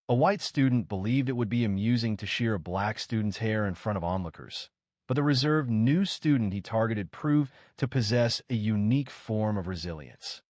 A white student believed it would be amusing to shear a black student's hair in front of onlookers, but the reserved new student he targeted proved to possess a unique form of resilience.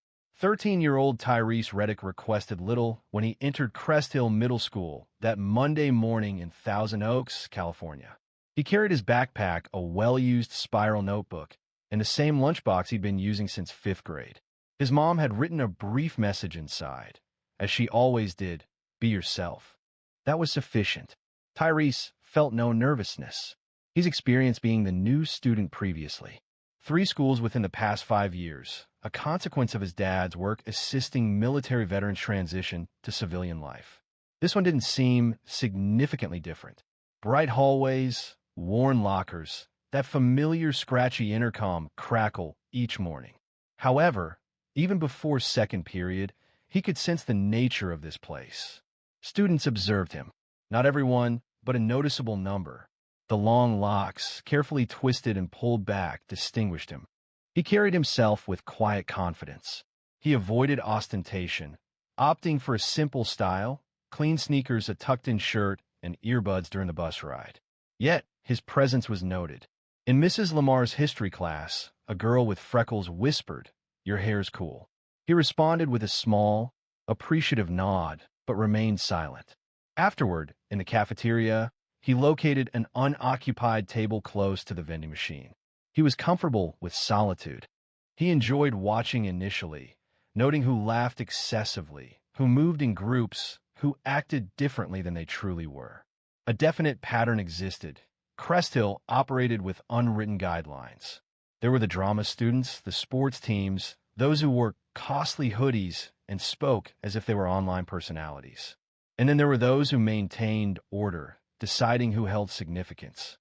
13-year-old Tyrese Reddick requested little when he entered Crest Hill Middle School that Monday morning in Thousand Oaks, California. He carried his backpack, a well-used spiral notebook, and the same lunchbox he'd been using since 5th grade. His mom had written a brief message inside, as she always did, "Be yourself." That was sufficient. Tyrese felt no nervousness. He's experienced being the new student previously. 3 schools within the past 5 years, a consequence of his dad's work assisting military veterans transition to civilian life. This one didn't seem significantly different. Bright hallways, worn lockers, that familiar scratchy intercom crackle each morning. However, even before second period, he could sense the nature of this place. Students observed him. Not everyone, but a noticeable number. The long locks, carefully twisted and pulled back, distinguished him. He carried himself with quiet confidence. He avoided ostentation, opting for a simple style, clean sneakers, a tucked-in shirt, and earbuds during the bus ride. Yet, his presence was noted. In Mrs. Lamar's history class, a girl with freckles whispered, "Your hair's cool." He responded with a small, appreciative nod, but remained silent. Afterward, in the cafeteria, he located an unoccupied table close to the vending machine. He was comfortable with solitude. He enjoyed watching initially, noting who laughed excessively, who moved in groups, who acted differently than they truly were. A definite pattern existed. Crest Hill operated with unwritten guidelines. There were the drama students, the sports teams, those who wore costly hoodies and spoke as if they were online personalities. And then there were those who maintained order, deciding who held significance.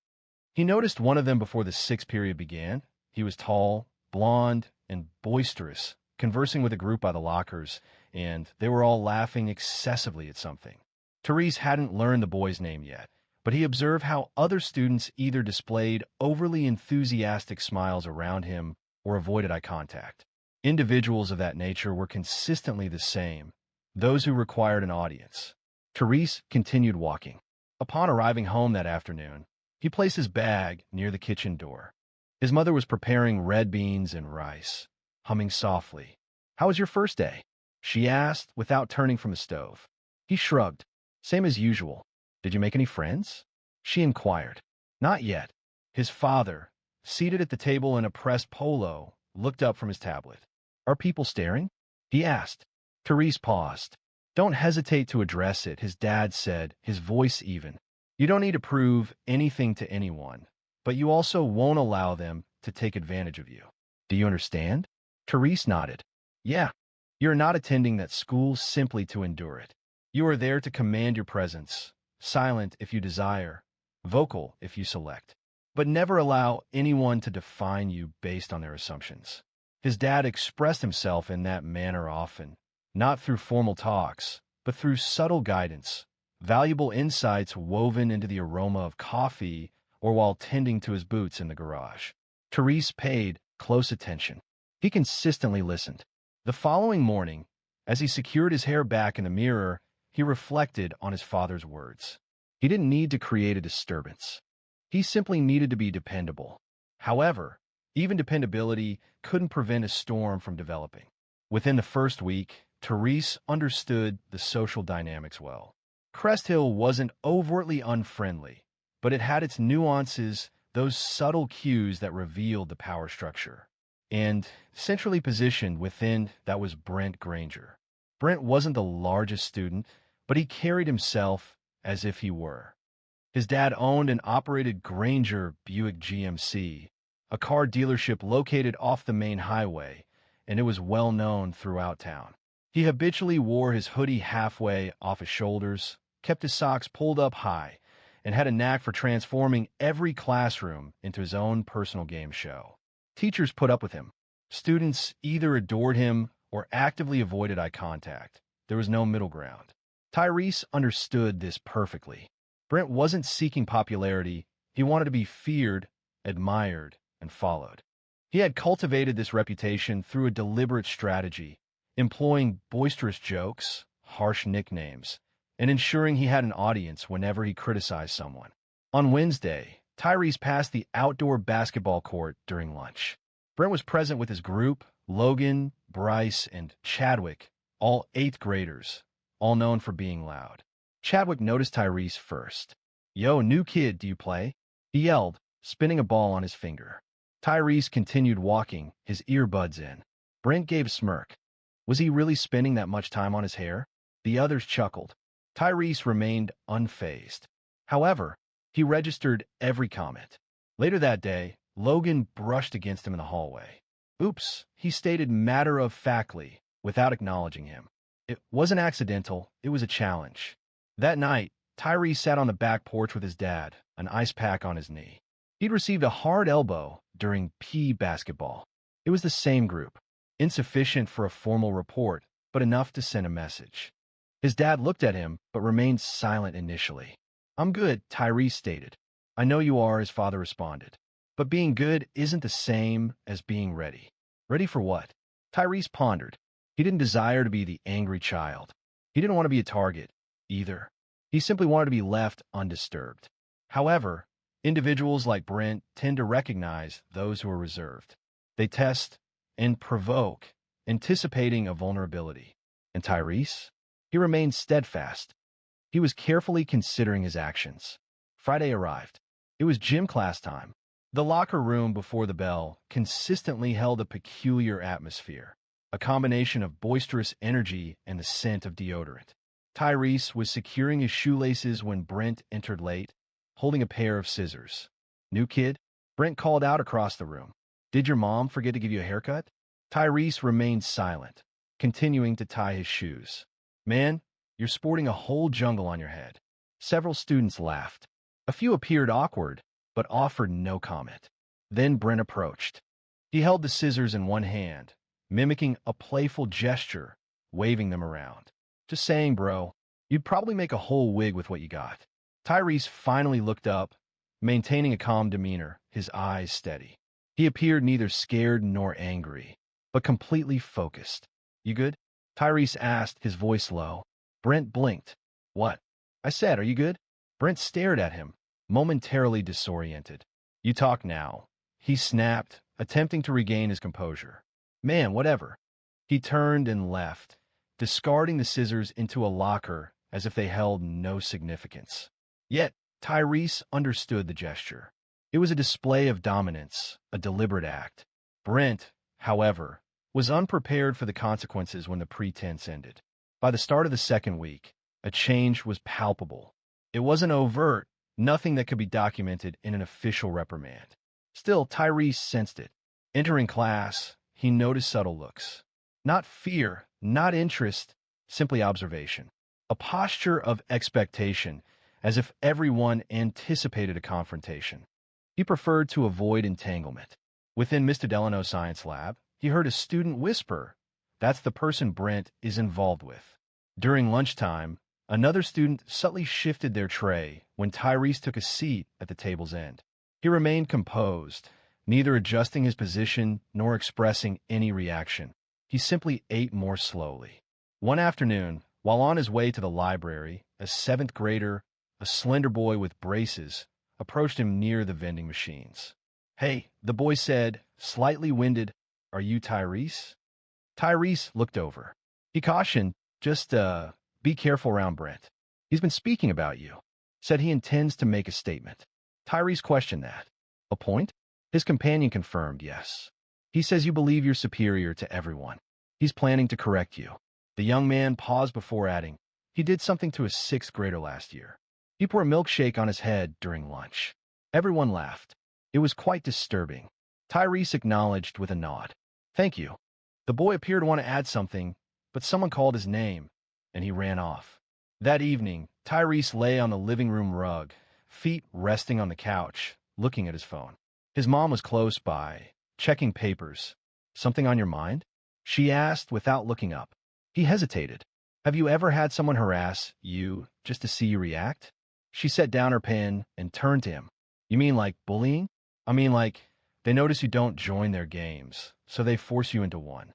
He noticed one of them before the 6th period began. He was tall, blonde, and boisterous, conversing with a group by the lockers, and they were all laughing excessively at something. Therese hadn't learned the boy's name yet, but he observed how other students either displayed overly enthusiastic smiles around him or avoided eye contact. Individuals of that nature were consistently the same, those who required an audience. Therese continued walking. Upon arriving home that afternoon, he placed his bag near the kitchen door. His mother was preparing red beans and rice, humming softly. "How was your first day?" she asked without turning from the stove. He shrugged. "Same as usual." "Did you make any friends?" she inquired. "Not yet." His father, seated at the table in a pressed polo, looked up from his tablet. "Are people staring?" he asked. Therese paused. "Don't hesitate to address it," his dad said, his voice even. "You don't need to prove anything to anyone, but you also won't allow them to take advantage of you. Do you understand?" Therese nodded. "Yeah. You're not attending that school simply to endure it. You are there to command your presence, silent if you desire, vocal if you select, but never allow anyone to define you based on their assumptions." His dad expressed himself in that manner often, not through formal talks, but through subtle guidance, valuable insights woven into the aroma of coffee or while tending to his boots in the garage. Therese paid close attention. He consistently listened. The following morning, as he secured his hair back in the mirror, he reflected on his father's words. He didn't need to create a disturbance. He simply needed to be dependable. However, even dependability couldn't prevent a storm from developing. Within the first week, Therese understood the social dynamics well. Crest Hill wasn't overtly unfriendly, but it had its nuances, those subtle cues that revealed the power structure. And centrally positioned within that was Brent Granger. Brent wasn't the largest student, but he carried himself as if he were. His dad owned and operated Granger Buick GMC, a car dealership located off the main highway, and it was well known throughout town. He habitually wore his hoodie halfway off his shoulders, kept his socks pulled up high, and had a knack for transforming every classroom into his own personal game show. Teachers put up with him. Students either adored him or actively avoided eye contact. There was no middle ground. Tyrese understood this perfectly. Brent wasn't seeking popularity. He wanted to be feared, admired, and followed. He had cultivated this reputation through a deliberate strategy, employing boisterous jokes, harsh nicknames, and ensuring he had an audience whenever he criticized someone. On Wednesday, Tyrese passed the outdoor basketball court during lunch. Brent was present with his group, Logan, Bryce, and Chadwick, all 8th graders, all known for being loud. Chadwick noticed Tyrese first. "Yo, new kid, do you play?" he yelled, spinning a ball on his finger. Tyrese continued walking, his earbuds in. Brent gave a smirk. Was he really spending that much time on his hair? The others chuckled. Tyrese remained unfazed. However, he registered every comment. Later that day, Logan brushed against him in the hallway. "Oops," he stated matter-of-factly, without acknowledging him. It wasn't accidental, it was a challenge. That night, Tyrese sat on the back porch with his dad, an ice pack on his knee. He'd received a hard elbow during PE basketball. It was the same group. Insufficient for a formal report, but enough to send a message. His dad looked at him, but remained silent initially. "I'm good," Tyrese stated. "I know you are," his father responded. "But being good isn't the same as being ready." Ready for what? Tyrese pondered. He didn't desire to be the angry child. He didn't want to be a target, either. He simply wanted to be left undisturbed. However, individuals like Brent tend to recognize those who are reserved. They test and provoke, anticipating a vulnerability. And Tyrese? He remained steadfast. He was carefully considering his actions. Friday arrived. It was gym class time. The locker room before the bell consistently held a peculiar atmosphere, a combination of boisterous energy and the scent of deodorant. Tyrese was securing his shoelaces when Brent entered late, holding a pair of scissors. "New kid?" Brent called out across the room. "Did your mom forget to give you a haircut?" Tyrese remained silent, continuing to tie his shoes. "Man, you're sporting a whole jungle on your head." Several students laughed. A few appeared awkward, but offered no comment. Then Brent approached. He held the scissors in one hand, mimicking a playful gesture, waving them around. "Just saying, bro, you'd probably make a whole wig with what you got." Tyrese finally looked up, maintaining a calm demeanor, his eyes steady. He appeared neither scared nor angry, but completely focused. "You good?" Tyrese asked, his voice low. Brent blinked. "What?" I said, "Are you good?" Brent stared at him, momentarily disoriented. "You talk now," he snapped, attempting to regain his composure. "Man, whatever." He turned and left, discarding the scissors into a locker as if they held no significance. Yet, Tyrese understood the gesture. It was a display of dominance, a deliberate act. Brent, however, was unprepared for the consequences when the pretense ended. By the start of the second week, a change was palpable. It wasn't overt, nothing that could be documented in an official reprimand. Still, Tyrese sensed it. Entering class, he noticed subtle looks. Not fear, not interest, simply observation. A posture of expectation, as if everyone anticipated a confrontation. He preferred to avoid entanglement. Within Mr. Delano's science lab, he heard a student whisper, "That's the person Brent is involved with." During lunchtime, another student subtly shifted their tray when Tyrese took a seat at the table's end. He remained composed, neither adjusting his position nor expressing any reaction. He simply ate more slowly. One afternoon, while on his way to the library, a 7th grader, a slender boy with braces, approached him near the vending machines. "Hey," the boy said, slightly winded, "are you Tyrese?" Tyrese looked over. He cautioned, "Just, be careful around Brent. He's been speaking about you. Said he intends to make a statement." Tyrese questioned that. "A point?" His companion confirmed, "Yes. He says you believe you're superior to everyone. He's planning to correct you." The young man paused before adding, "He did something to a 6th grader last year. He poured a milkshake on his head during lunch." Everyone laughed. It was quite disturbing. Tyrese acknowledged with a nod. "Thank you." The boy appeared to want to add something, but someone called his name, and he ran off. That evening, Tyrese lay on the living room rug, feet resting on the couch, looking at his phone. His mom was close by, checking papers. "Something on your mind?" she asked without looking up. He hesitated. "Have you ever had someone harass you just to see you react?" She set down her pen and turned to him. "You mean like bullying?" "I mean like they notice you don't join their games, so they force you into one."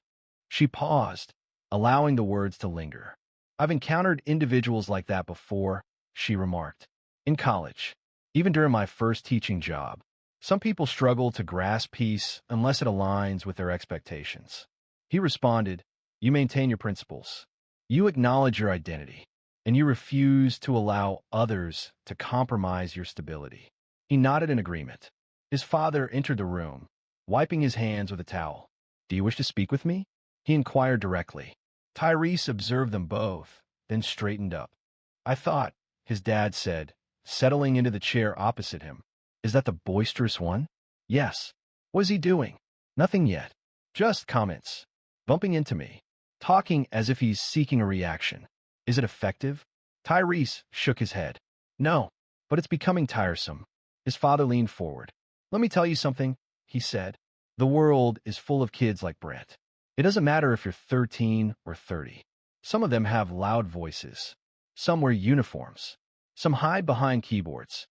She paused, allowing the words to linger. I've encountered individuals like that before, she remarked. In college, even during my first teaching job, some people struggle to grasp peace unless it aligns with their expectations. He responded, you maintain your principles. You acknowledge your identity, and you refuse to allow others to compromise your stability. He nodded in agreement. His father entered the room, wiping his hands with a towel. Do you wish to speak with me? He inquired directly. Tyrese observed them both, then straightened up. I thought, his dad said, settling into the chair opposite him. Is that the boisterous one? Yes. What is he doing? Nothing yet. Just comments. Bumping into me. Talking as if he's seeking a reaction. Is it effective? Tyrese shook his head. No, but it's becoming tiresome. His father leaned forward. Let me tell you something, he said. The world is full of kids like Brent. It doesn't matter if you're 13 or 30. Some of them have loud voices. Some wear uniforms. Some hide behind keyboards.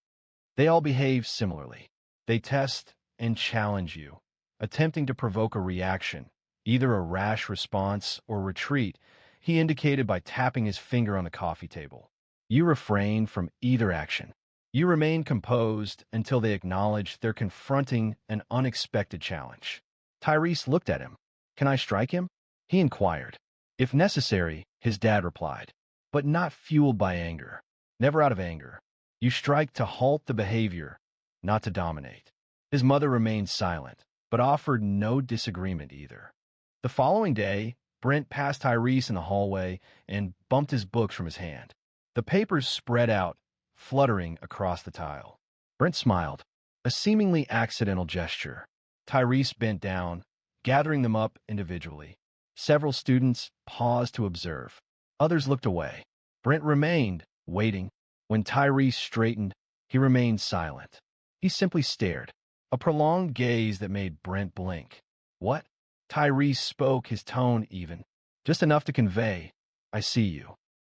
They all behave similarly. They test and challenge you, attempting to provoke a reaction, either a rash response or retreat, he indicated by tapping his finger on the coffee table. You refrain from either action. You remain composed until they acknowledge they're confronting an unexpected challenge. Tyrese looked at him. Can I strike him? He inquired. If necessary, his dad replied, but not fueled by anger. Never out of anger. You strike to halt the behavior, not to dominate. His mother remained silent, but offered no disagreement either. The following day, Brent passed Tyrese in the hallway and bumped his books from his hand. The papers spread out, fluttering across the tile. Brent smiled, a seemingly accidental gesture. Tyrese bent down, gathering them up individually. Several students paused to observe. Others looked away. Brent remained, waiting. When Tyrese straightened, he remained silent. He simply stared, a prolonged gaze that made Brent blink. What? Tyrese spoke, his tone even, just enough to convey, I see you.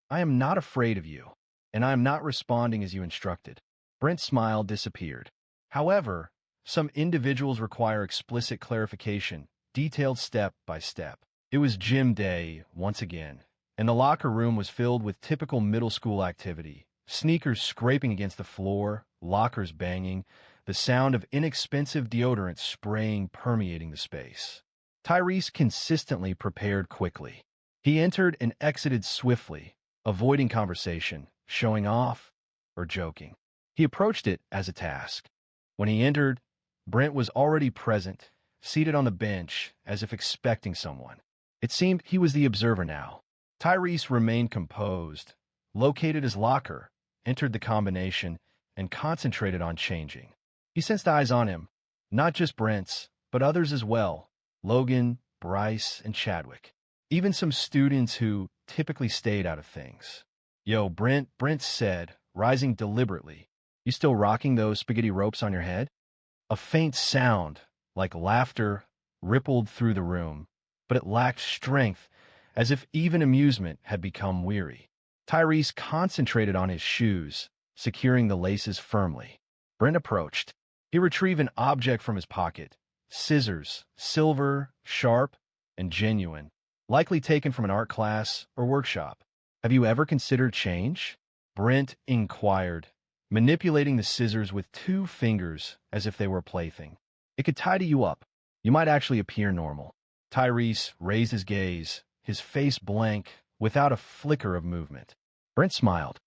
I am not afraid of you, and I am not responding as you instructed. Brent's smile disappeared. However, some individuals require explicit clarification, detailed step by step. It was gym day once again, and the locker room was filled with typical middle school activity. Sneakers scraping against the floor, lockers banging, the sound of inexpensive deodorant spraying permeating the space. Tyrese consistently prepared quickly. He entered and exited swiftly, avoiding conversation, showing off, or joking. He approached it as a task. When he entered, Brent was already present, seated on the bench as if expecting someone. It seemed he was the observer now. Tyrese remained composed, located his locker, entered the combination, and concentrated on changing. He sensed eyes on him, not just Brent's, but others as well. Logan, Bryce, and Chadwick. Even some students who typically stayed out of things. Yo, Brent said, rising deliberately. You still rocking those spaghetti ropes on your head? A faint sound, like laughter, rippled through the room, but it lacked strength, as if even amusement had become weary. Tyrese concentrated on his shoes, securing the laces firmly. Brent approached. He retrieved an object from his pocket. Scissors, silver, sharp, and genuine, likely taken from an art class or workshop. Have you ever considered change? Brent inquired, manipulating the scissors with 2 fingers as if they were a plaything. It could tidy you up. You might actually appear normal. Tyrese raised his gaze, his face blank, without a flicker of movement. Brent smiled.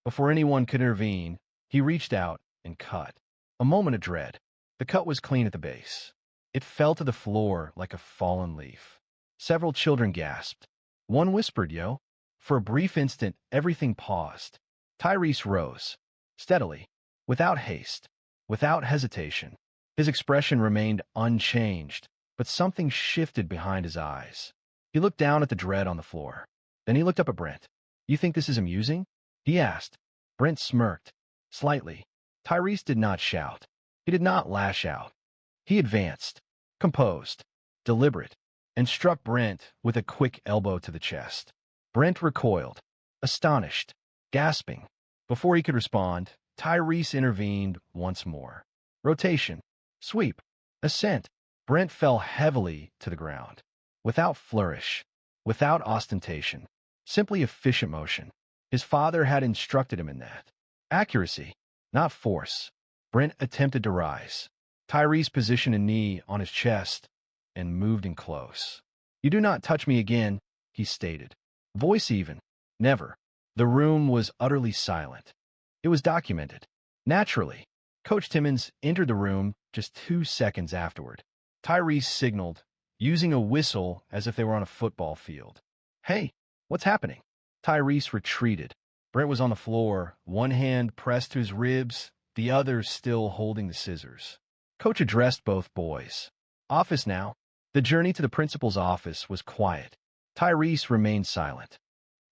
Before anyone could intervene, he reached out and cut. A moment of dread. The cut was clean at the base. It fell to the floor like a fallen leaf. Several children gasped. One whispered, yo. For a brief instant, everything paused. Tyrese rose, steadily, without haste, without hesitation. His expression remained unchanged, but something shifted behind his eyes. He looked down at the dread on the floor. Then he looked up at Brent. You think this is amusing? He asked. Brent smirked, slightly. Tyrese did not shout. He did not lash out. He advanced, composed, deliberate, and struck Brent with a quick elbow to the chest. Brent recoiled, astonished, gasping. Before he could respond, Tyrese intervened once more. Rotation, sweep, ascent. Brent fell heavily to the ground, without flourish, without ostentation. Simply efficient motion. His father had instructed him in that. Accuracy, not force. Brent attempted to rise. Tyrese positioned a knee on his chest and moved in close. "You do not touch me again," he stated. Voice even. Never. The room was utterly silent. It was documented. Naturally, Coach Timmons entered the room just 2 seconds afterward. Tyrese signaled, using a whistle as if they were on a football field. "Hey, what's happening?" Tyrese retreated. Brent was on the floor, one hand pressed to his ribs, the other still holding the scissors. Coach addressed both boys. "Office now." The journey to the principal's office was quiet. Tyrese remained silent.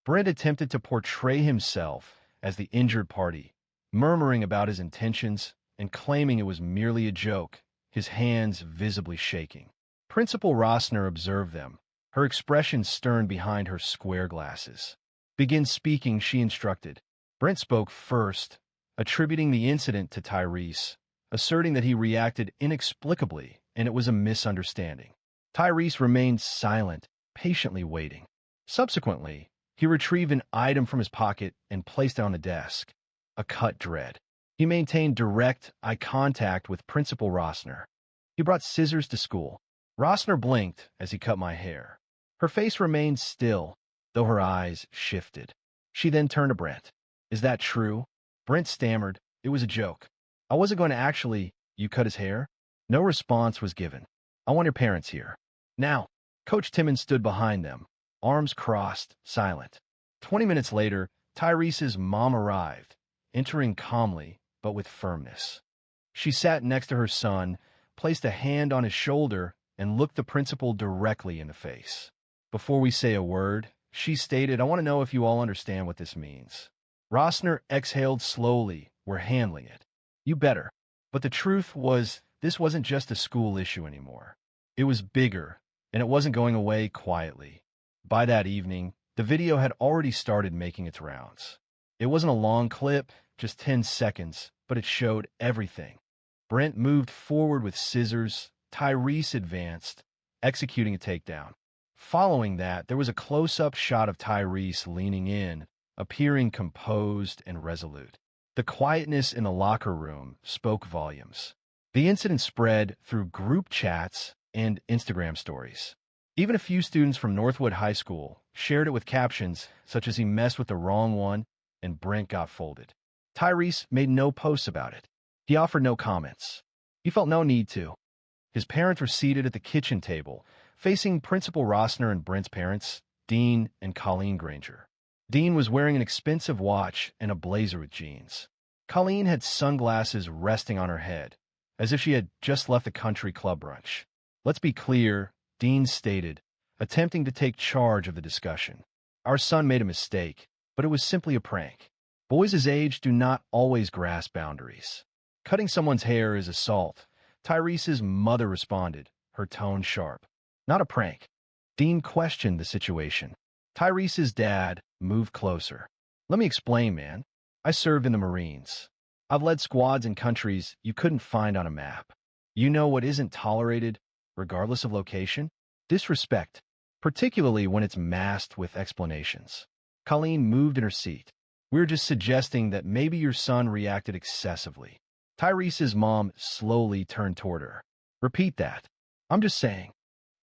Brent attempted to portray himself as the injured party, murmuring about his intentions and claiming it was merely a joke, his hands visibly shaking. Principal Rossner observed them, her expression stern behind her square glasses. "Begin speaking," she instructed. Brent spoke first, attributing the incident to Tyrese, asserting that he reacted inexplicably and it was a misunderstanding. Tyrese remained silent, patiently waiting. Subsequently, he retrieved an item from his pocket and placed it on the desk, a cut dread. He maintained direct eye contact with Principal Rossner. "He brought scissors to school." Rossner blinked as he cut my hair. Her face remained still, though her eyes shifted. She then turned to Brent. "Is that true?" Brent stammered. "It was a joke. I wasn't going to actually—" "You cut his hair?" No response was given. "I want your parents here." "Now." Coach Timmons stood behind them, arms crossed, silent. 20 minutes later, Tyrese's mom arrived, entering calmly but with firmness. She sat next to her son, placed a hand on his shoulder, and looked the principal directly in the face. "Before we say a word," she stated, "I want to know if you all understand what this means." Rossner exhaled slowly. "We're handling it." "You better." But the truth was, this wasn't just a school issue anymore. It was bigger, and it wasn't going away quietly. By that evening, the video had already started making its rounds. It wasn't a long clip, just 10 seconds, but it showed everything. Brent moved forward with scissors. Tyrese advanced, executing a takedown. Following that, there was a close-up shot of Tyrese leaning in, appearing composed and resolute. The quietness in the locker room spoke volumes. The incident spread through group chats and Instagram stories. Even a few students from Northwood High School shared it with captions such as "He messed with the wrong one," and "Brent got folded." Tyrese made no posts about it. He offered no comments. He felt no need to. His parents were seated at the kitchen table, facing Principal Rossner and Brent's parents, Dean and Colleen Granger. Dean was wearing an expensive watch and a blazer with jeans. Colleen had sunglasses resting on her head, as if she had just left a country club brunch. "Let's be clear," Dean stated, attempting to take charge of the discussion. "Our son made a mistake, but it was simply a prank. Boys his age do not always grasp boundaries. Cutting someone's hair is assault." Tyrese's mother responded, her tone sharp. "Not a prank." Dean questioned the situation. Tyrese's dad moved closer. "Let me explain, man. I served in the Marines. I've led squads in countries you couldn't find on a map. You know what isn't tolerated, regardless of location? Disrespect, particularly when it's masked with explanations." Colleen moved in her seat. "We're just suggesting that maybe your son reacted excessively." Tyrese's mom slowly turned toward her. "Repeat that." "I'm just saying.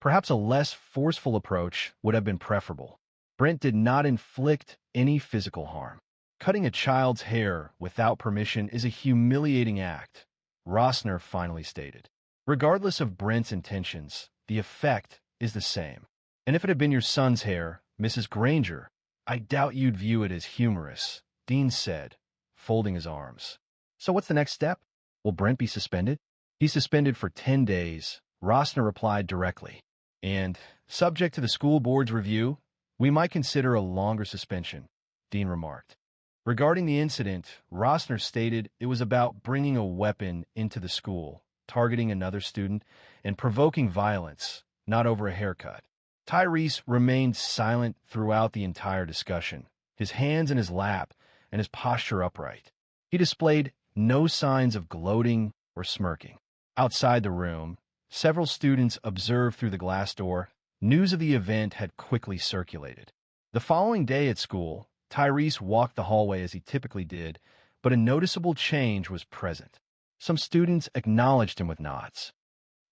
Perhaps a less forceful approach would have been preferable." Brent did not inflict any physical harm. "Cutting a child's hair without permission is a humiliating act," Rossner finally stated. "Regardless of Brent's intentions, the effect is the same. And if it had been your son's hair, Mrs. Granger, I doubt you'd view it as humorous," Dean said, folding his arms. "So what's the next step? Will Brent be suspended?" "He's suspended for 10 days, Rossner replied directly. "And, subject to the school board's review, we might consider a longer suspension," Dean remarked. Regarding the incident, Rossner stated it was about bringing a weapon into the school, targeting another student, and provoking violence, not over a haircut. Tyrese remained silent throughout the entire discussion, his hands in his lap and his posture upright. He displayed no signs of gloating or smirking. Outside the room, several students observed through the glass door. News of the event had quickly circulated. The following day at school, Tyrese walked the hallway as he typically did, but a noticeable change was present. Some students acknowledged him with nods.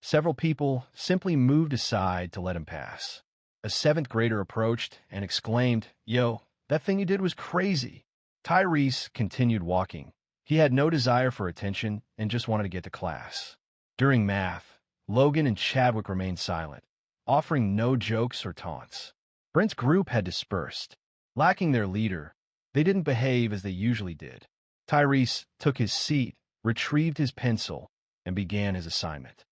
Several people simply moved aside to let him pass. A seventh grader approached and exclaimed, "Yo, that thing you did was crazy." Tyrese continued walking. He had no desire for attention and just wanted to get to class. During math, Logan and Chadwick remained silent, offering no jokes or taunts. Brent's group had dispersed. Lacking their leader, they didn't behave as they usually did. Tyrese took his seat, retrieved his pencil, and began his assignment.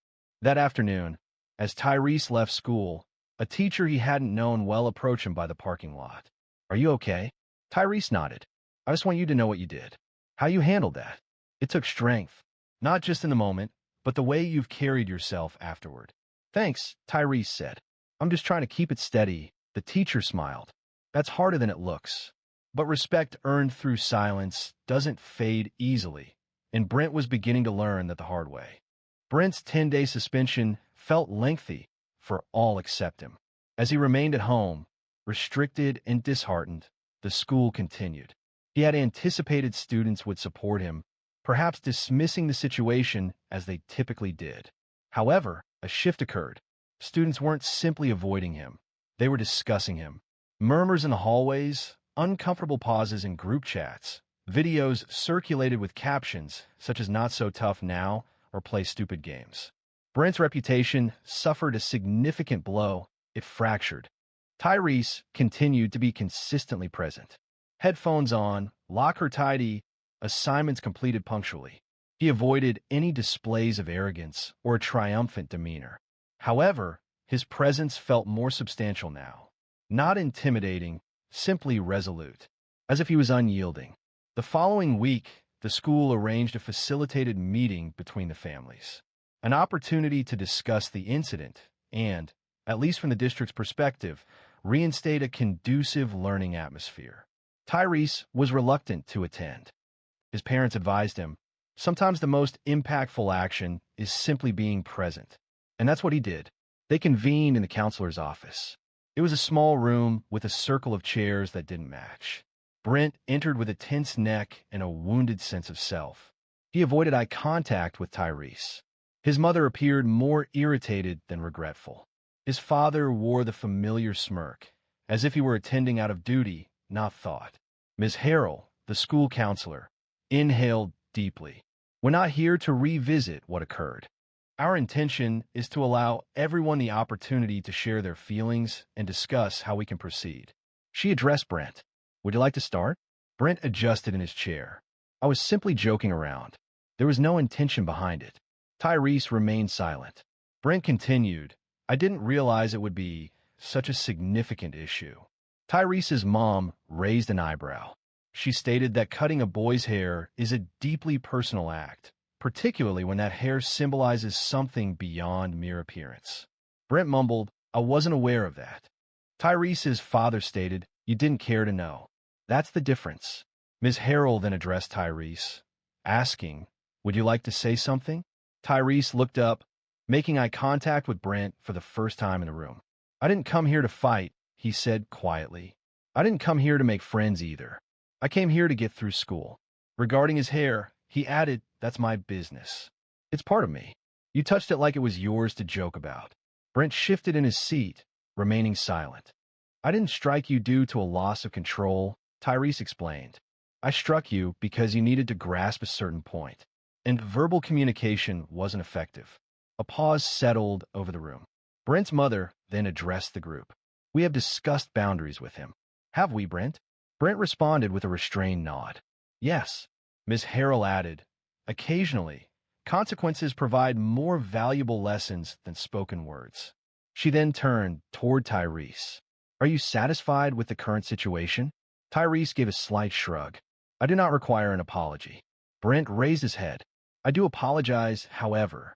That afternoon, as Tyrese left school, a teacher he hadn't known well approached him by the parking lot. "Are you okay?" Tyrese nodded. "I just want you to know what you did. How you handled that. It took strength, not just in the moment, but the way you've carried yourself afterward." "Thanks," Tyrese said. "I'm just trying to keep it steady." The teacher smiled. "That's harder than it looks." But respect earned through silence doesn't fade easily, and Brent was beginning to learn that the hard way. Brent's 10-day suspension felt lengthy for all except him. As he remained at home, restricted and disheartened, the school continued. He had anticipated students would support him, perhaps dismissing the situation as they typically did. However, a shift occurred. Students weren't simply avoiding him. They were discussing him. Murmurs in the hallways, uncomfortable pauses in group chats, videos circulated with captions such as "not so tough now" or "play stupid games." Brent's reputation suffered a significant blow. It fractured. Tyrese continued to be consistently present. Headphones on, locker tidy, assignments completed punctually. He avoided any displays of arrogance or a triumphant demeanor. However, his presence felt more substantial now. Not intimidating, simply resolute, as if he was unyielding. The following week, the school arranged a facilitated meeting between the families. An opportunity to discuss the incident and, at least from the district's perspective, reinstate a conducive learning atmosphere. Tyrese was reluctant to attend. His parents advised him, sometimes the most impactful action is simply being present. And that's what he did. They convened in the counselor's office. It was a small room with a circle of chairs that didn't match. Brent entered with a tense neck and a wounded sense of self. He avoided eye contact with Tyrese. His mother appeared more irritated than regretful. His father wore the familiar smirk, as if he were attending out of duty, not thought. Ms. Harrell, the school counselor, inhaled deeply. "We're not here to revisit what occurred. Our intention is to allow everyone the opportunity to share their feelings and discuss how we can proceed." She addressed Brent. "Would you like to start?" Brent adjusted in his chair. "I was simply joking around. There was no intention behind it." Tyrese remained silent. Brent continued, "I didn't realize it would be such a significant issue." Tyrese's mom raised an eyebrow. She stated that cutting a boy's hair is a deeply personal act, particularly when that hair symbolizes something beyond mere appearance. Brent mumbled, "I wasn't aware of that." Tyrese's father stated, "You didn't care to know." "That's the difference." Ms. Harrell then addressed Tyrese, asking, "Would you like to say something?" Tyrese looked up, making eye contact with Brent for the first time in the room. "I didn't come here to fight," he said quietly. "I didn't come here to make friends either. I came here to get through school." Regarding his hair, he added, "That's my business. It's part of me. You touched it like it was yours to joke about." Brent shifted in his seat, remaining silent. "I didn't strike you due to a loss of control," Tyrese explained. "I struck you because you needed to grasp a certain point, and verbal communication wasn't effective." A pause settled over the room. Brent's mother then addressed the group. "We have discussed boundaries with him." "Have we, Brent?" Brent responded with a restrained nod. "Yes." Ms. Harrell added, "Occasionally, consequences provide more valuable lessons than spoken words." She then turned toward Tyrese. "Are you satisfied with the current situation?" Tyrese gave a slight shrug. "I do not require an apology." Brent raised his head. "I do apologize, however."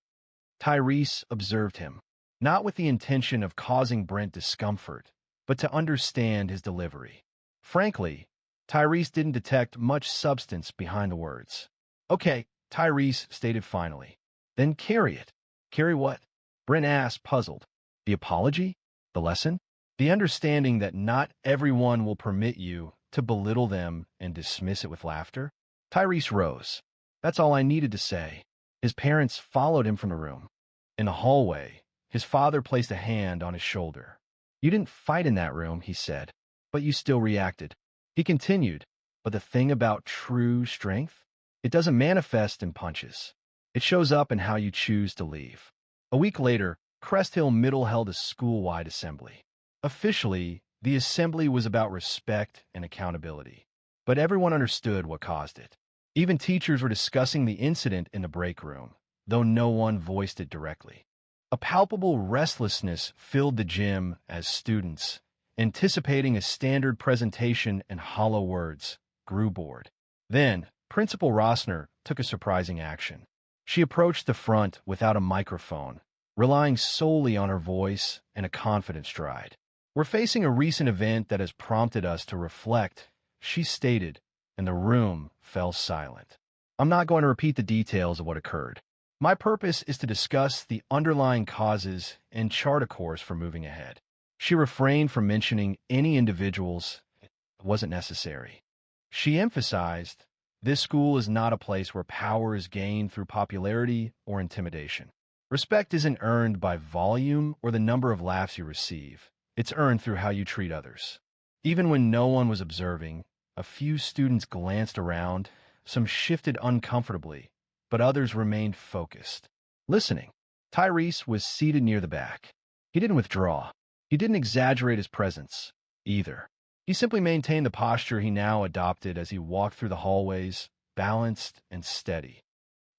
Tyrese observed him, not with the intention of causing Brent discomfort, but to understand his delivery. Frankly, Tyrese didn't detect much substance behind the words. "Okay," Tyrese stated finally. "Then carry it." "Carry what?" Brent asked, puzzled. "The apology? The lesson?" The understanding that not everyone will permit you to belittle them and dismiss it with laughter. Tyrese rose. That's all I needed to say. His parents followed him from the room. In the hallway, his father placed a hand on his shoulder. You didn't fight in that room, he said, but you still reacted. He continued, but the thing about true strength? It doesn't manifest in punches. It shows up in how you choose to leave. A week later, Crest Hill Middle held a school-wide assembly. Officially, the assembly was about respect and accountability, but everyone understood what caused it. Even teachers were discussing the incident in the break room, though no one voiced it directly. A palpable restlessness filled the gym as students, anticipating a standard presentation and hollow words, grew bored. Then, Principal Rossner took a surprising action. She approached the front without a microphone, relying solely on her voice and a confident stride. We're facing a recent event that has prompted us to reflect, she stated, and the room fell silent. I'm not going to repeat the details of what occurred. My purpose is to discuss the underlying causes and chart a course for moving ahead. She refrained from mentioning any individuals. It wasn't necessary. She emphasized, this school is not a place where power is gained through popularity or intimidation. Respect isn't earned by volume or the number of laughs you receive. It's earned through how you treat others. Even when no one was observing, a few students glanced around, some shifted uncomfortably, but others remained focused. Listening. Tyrese was seated near the back. He didn't withdraw. He didn't exaggerate his presence, either. He simply maintained the posture he now adopted as he walked through the hallways, balanced and steady.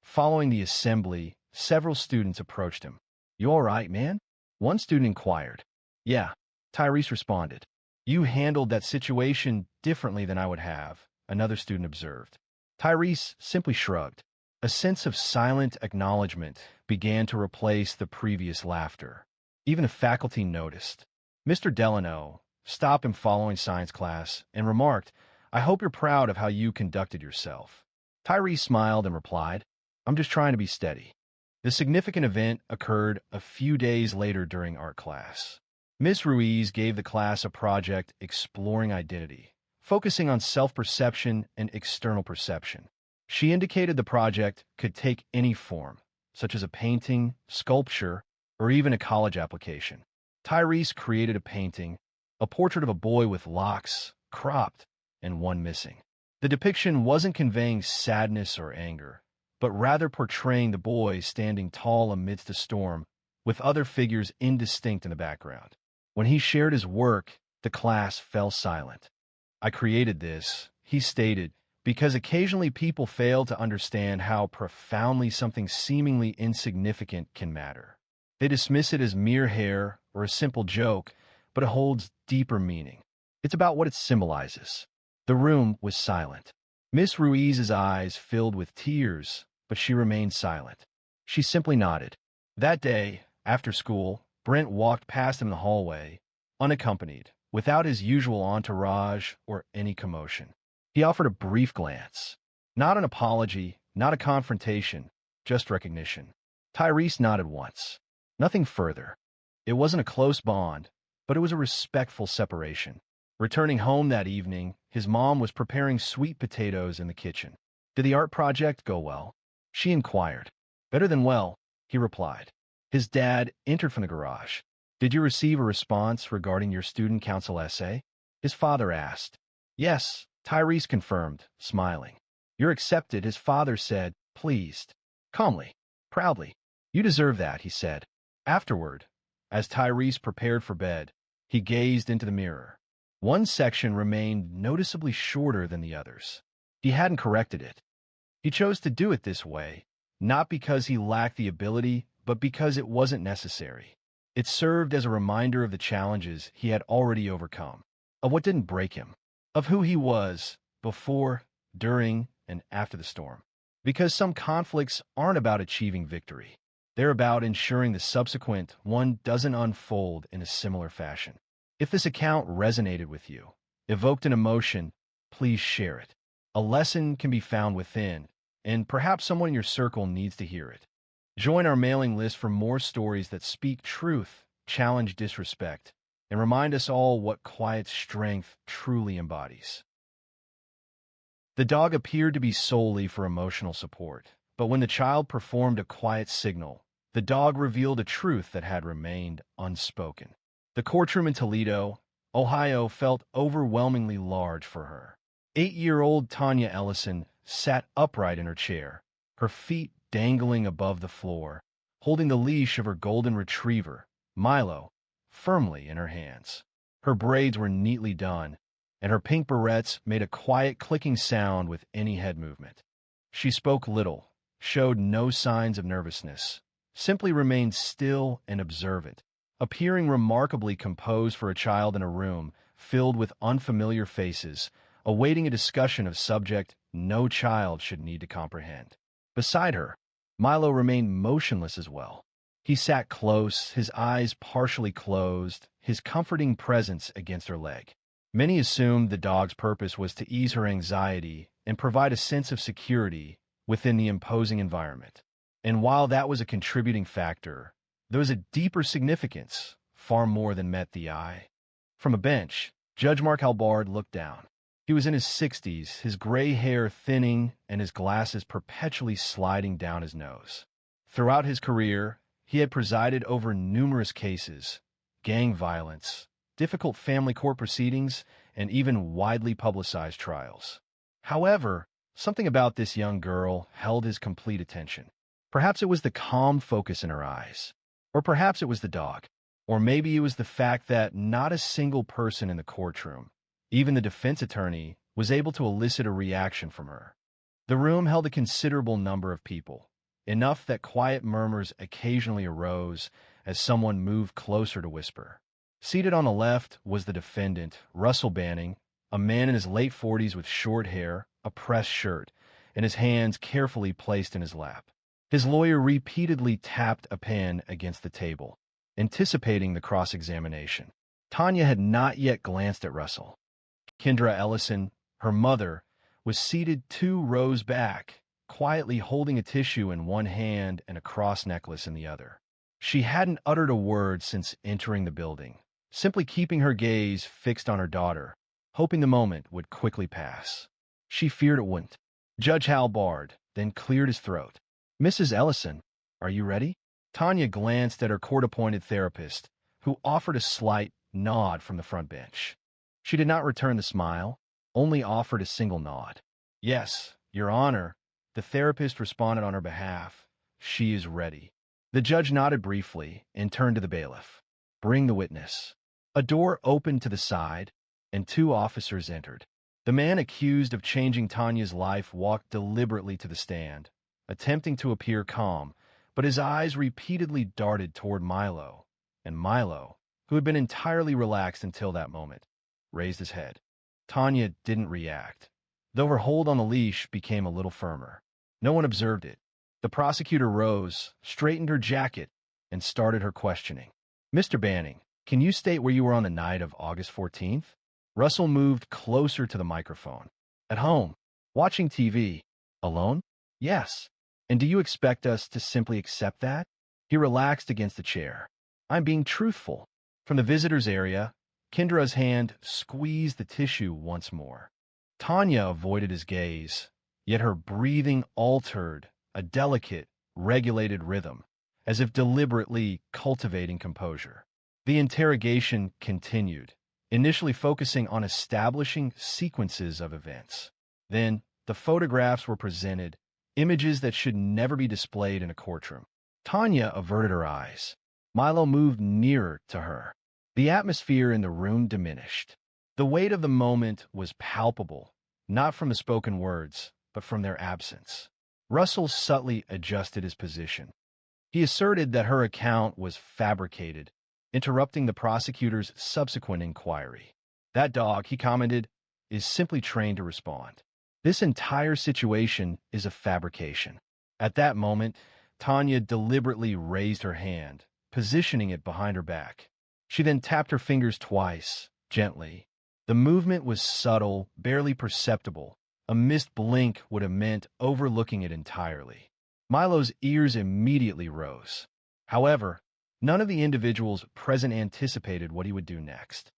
Following the assembly, several students approached him. You all right, man? One student inquired. Yeah, Tyrese responded. You handled that situation differently than I would have, another student observed. Tyrese simply shrugged. A sense of silent acknowledgement began to replace the previous laughter. Even the faculty noticed. Mr. Delano stopped him following science class and remarked, I hope you're proud of how you conducted yourself. Tyrese smiled and replied, I'm just trying to be steady. The significant event occurred a few days later during art class. Miss Ruiz gave the class a project exploring identity, focusing on self-perception and external perception. She indicated the project could take any form, such as a painting, sculpture, or even a college application. Tyrese created a painting, a portrait of a boy with locks, cropped, and one missing. The depiction wasn't conveying sadness or anger, but rather portraying the boy standing tall amidst a storm, with other figures indistinct in the background. When he shared his work, the class fell silent. I created this, he stated, because occasionally people fail to understand how profoundly something seemingly insignificant can matter. They dismiss it as mere hair or a simple joke, but it holds deeper meaning. It's about what it symbolizes. The room was silent. Miss Ruiz's eyes filled with tears, but she remained silent. She simply nodded. That day, after school, Brent walked past him in the hallway, unaccompanied, without his usual entourage or any commotion. He offered a brief glance. Not an apology, not a confrontation, just recognition. Tyrese nodded once. Nothing further. It wasn't a close bond, but it was a respectful separation. Returning home that evening, his mom was preparing sweet potatoes in the kitchen. Did the art project go well? She inquired. Better than well, he replied. His dad entered from the garage. Did you receive a response regarding your student council essay? His father asked. Yes, Tyrese confirmed, smiling. You're accepted, his father said, pleased. Calmly, proudly. You deserve that, he said. Afterward, as Tyrese prepared for bed, he gazed into the mirror. One section remained noticeably shorter than the others. He hadn't corrected it. He chose to do it this way, not because he lacked the ability, but because it wasn't necessary. It served as a reminder of the challenges he had already overcome, of what didn't break him, of who he was before, during, and after the storm. Because some conflicts aren't about achieving victory. They're about ensuring the subsequent one doesn't unfold in a similar fashion. If this account resonated with you, evoked an emotion, please share it. A lesson can be found within, and perhaps someone in your circle needs to hear it. Join our mailing list for more stories that speak truth, challenge disrespect, and remind us all what quiet strength truly embodies. The dog appeared to be solely for emotional support, but when the child performed a quiet signal, the dog revealed a truth that had remained unspoken. The courtroom in Toledo, Ohio, felt overwhelmingly large for her. 8-year-old Tanya Ellison sat upright in her chair, her feet dangling above the floor, holding the leash of her golden retriever, Milo, firmly in her hands. Her braids were neatly done, and her pink barrettes made a quiet clicking sound with any head movement. She spoke little, showed no signs of nervousness, simply remained still and observant, appearing remarkably composed for a child in a room filled with unfamiliar faces, awaiting a discussion of subject no child should need to comprehend. Beside her, Milo remained motionless as well. He sat close, his eyes partially closed, his comforting presence against her leg. Many assumed the dog's purpose was to ease her anxiety and provide a sense of security within the imposing environment. And while that was a contributing factor, there was a deeper significance, far more than met the eye. From a bench, Judge Mark Halbard looked down. He was in his 60s, his gray hair thinning and his glasses perpetually sliding down his nose. Throughout his career, he had presided over numerous cases, gang violence, difficult family court proceedings, and even widely publicized trials. However, something about this young girl held his complete attention. Perhaps it was the calm focus in her eyes, or perhaps it was the dog, or maybe it was the fact that not a single person in the courtroom, even the defense attorney, was able to elicit a reaction from her. The room held a considerable number of people, enough that quiet murmurs occasionally arose as someone moved closer to whisper. Seated on the left was the defendant, Russell Banning, a man in his late 40s with short hair, a pressed shirt, and his hands carefully placed in his lap. His lawyer repeatedly tapped a pen against the table, anticipating the cross-examination. Tanya had not yet glanced at Russell. Kendra Ellison, her mother, was seated 2 rows back, quietly holding a tissue in one hand and a cross necklace in the other. She hadn't uttered a word since entering the building, simply keeping her gaze fixed on her daughter, hoping the moment would quickly pass. She feared it wouldn't. Judge Halbard then cleared his throat. "Mrs. Ellison, are you ready?" Tanya glanced at her court-appointed therapist, who offered a slight nod from the front bench. She did not return the smile, only offered a single nod. "Yes, Your Honor," the therapist responded on her behalf. "She is ready." The judge nodded briefly and turned to the bailiff. "Bring the witness." A door opened to the side, and 2 officers entered. The man accused of changing Tanya's life walked deliberately to the stand, attempting to appear calm, but his eyes repeatedly darted toward Milo, and Milo, who had been entirely relaxed until that moment, raised his head. Tanya didn't react, though her hold on the leash became a little firmer. No one observed it. The prosecutor rose, straightened her jacket, and started her questioning. "Mr. Banning, can you state where you were on the night of August 14th? Russell moved closer to the microphone. "At home, watching TV. "Alone?" "Yes." "And do you expect us to simply accept that?" He relaxed against the chair. "I'm being truthful." From the visitor's area, Kendra's hand squeezed the tissue once more. Tanya avoided his gaze, yet her breathing altered a delicate, regulated rhythm, as if deliberately cultivating composure. The interrogation continued, initially focusing on establishing sequences of events. Then, the photographs were presented, images that should never be displayed in a courtroom. Tanya averted her eyes. Milo moved nearer to her. The atmosphere in the room diminished. The weight of the moment was palpable, not from the spoken words, but from their absence. Russell subtly adjusted his position. He asserted that her account was fabricated, interrupting the prosecutor's subsequent inquiry. "That dog," he commented, "is simply trained to respond. This entire situation is a fabrication." At that moment, Tanya deliberately raised her hand, positioning it behind her back. She then tapped her fingers twice, gently. The movement was subtle, barely perceptible. A missed blink would have meant overlooking it entirely. Milo's ears immediately rose. However, None of the individuals present anticipated what he would do next.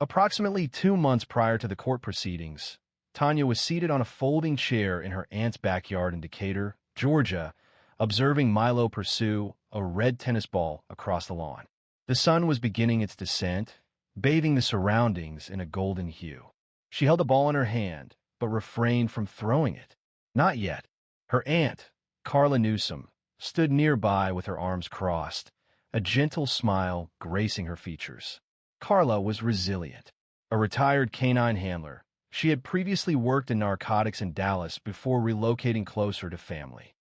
Approximately 2 months prior to the court proceedings, Tanya was seated on a folding chair in her aunt's backyard in Decatur, Georgia, observing Milo pursue a red tennis ball across the lawn. The sun was beginning its descent, bathing the surroundings in a golden hue. She held the ball in her hand, but refrained from throwing it. Not yet. Her aunt, Carla Newsom, stood nearby with her arms crossed, a gentle smile gracing her features. Carla was resilient. A retired canine handler, she had previously worked in narcotics in Dallas before relocating closer to family.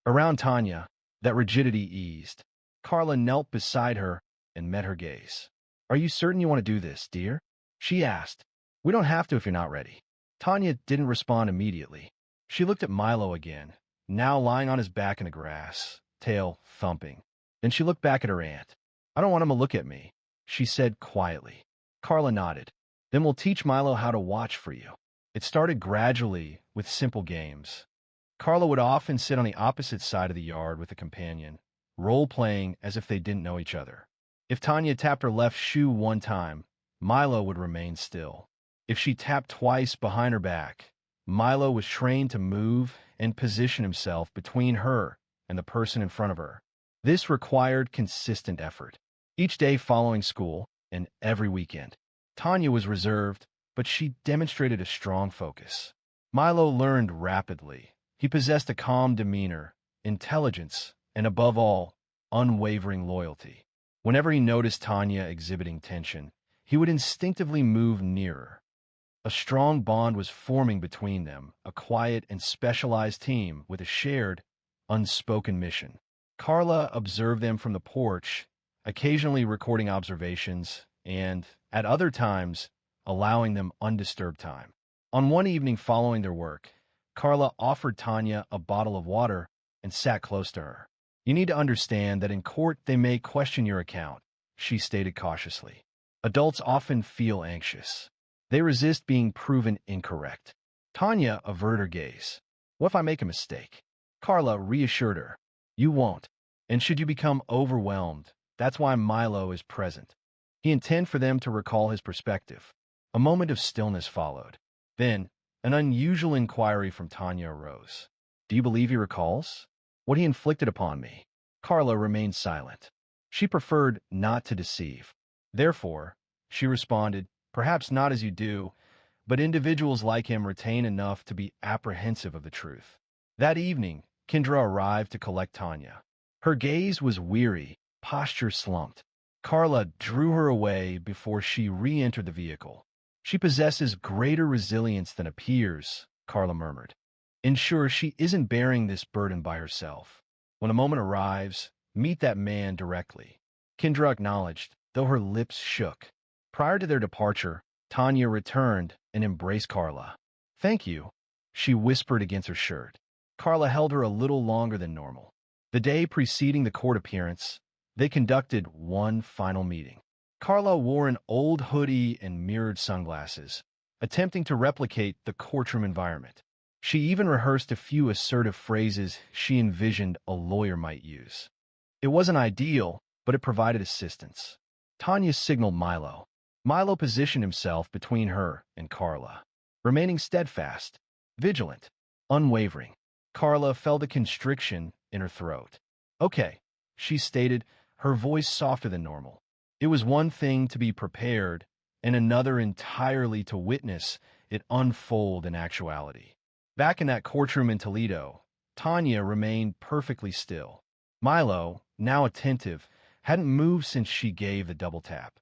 Around Tanya, that rigidity eased. Carla knelt beside her and met her gaze. "Are you certain you want to do this, dear?" she asked. "We don't have to if you're not ready." Tanya didn't respond immediately. She looked at Milo again, now lying on his back in the grass, tail thumping. Then she looked back at her aunt. "I don't want him to look at me," she said quietly. Carla nodded. "Then we'll teach Milo how to watch for you." It started gradually with simple games. Carla would often sit on the opposite side of the yard with a companion, role-playing as if they didn't know each other. If Tanya tapped her left shoe one time, Milo would remain still. If she tapped twice behind her back, Milo was trained to move and position himself between her and the person in front of her. This required consistent effort. Each day following school, and every weekend. Tanya was reserved, but she demonstrated a strong focus. Milo learned rapidly. He possessed a calm demeanor, intelligence, and above all, unwavering loyalty. Whenever he noticed Tanya exhibiting tension, he would instinctively move nearer. A strong bond was forming between them, a quiet and specialized team with a shared, unspoken mission. Carla observed them from the porch, occasionally recording observations, and, at other times, allowing them undisturbed time. On one evening following their work, Carla offered Tanya a bottle of water and sat close to her. "You need to understand that in court they may question your account," she stated cautiously. "Adults often feel anxious. They resist being proven incorrect." Tanya averted her gaze. "What if I make a mistake?" Carla reassured her. "You won't. And should you become overwhelmed, that's why Milo is present." He intended for them to recall his perspective. A moment of stillness followed. Then, an unusual inquiry from Tanya arose. "Do you believe he recalls what he inflicted upon me?" Carla remained silent. She preferred not to deceive. Therefore, she responded, "Perhaps not as you do, but individuals like him retain enough to be apprehensive of the truth." That evening, Kendra arrived to collect Tanya. Her gaze was weary, posture slumped. Carla drew her away before she re-entered the vehicle. "She possesses greater resilience than appears," Carla murmured. "Ensure she isn't bearing this burden by herself. When a moment arrives, meet that man directly." Kendra acknowledged, though her lips shook. Prior to their departure, Tanya returned and embraced Carla. "Thank you," she whispered against her shirt. Carla held her a little longer than normal. The day preceding the court appearance, they conducted one final meeting. Carla wore an old hoodie and mirrored sunglasses, attempting to replicate the courtroom environment. She even rehearsed a few assertive phrases she envisioned a lawyer might use. It wasn't ideal, but it provided assistance. Tanya signaled Milo. Milo positioned himself between her and Carla, remaining steadfast, vigilant, unwavering. Carla felt a constriction in her throat. "Okay," she stated, her voice softer than normal. It was one thing to be prepared, and another entirely to witness it unfold in actuality. Back in that courtroom in Toledo, Tanya remained perfectly still. Milo, now attentive, hadn't moved since she gave the double tap.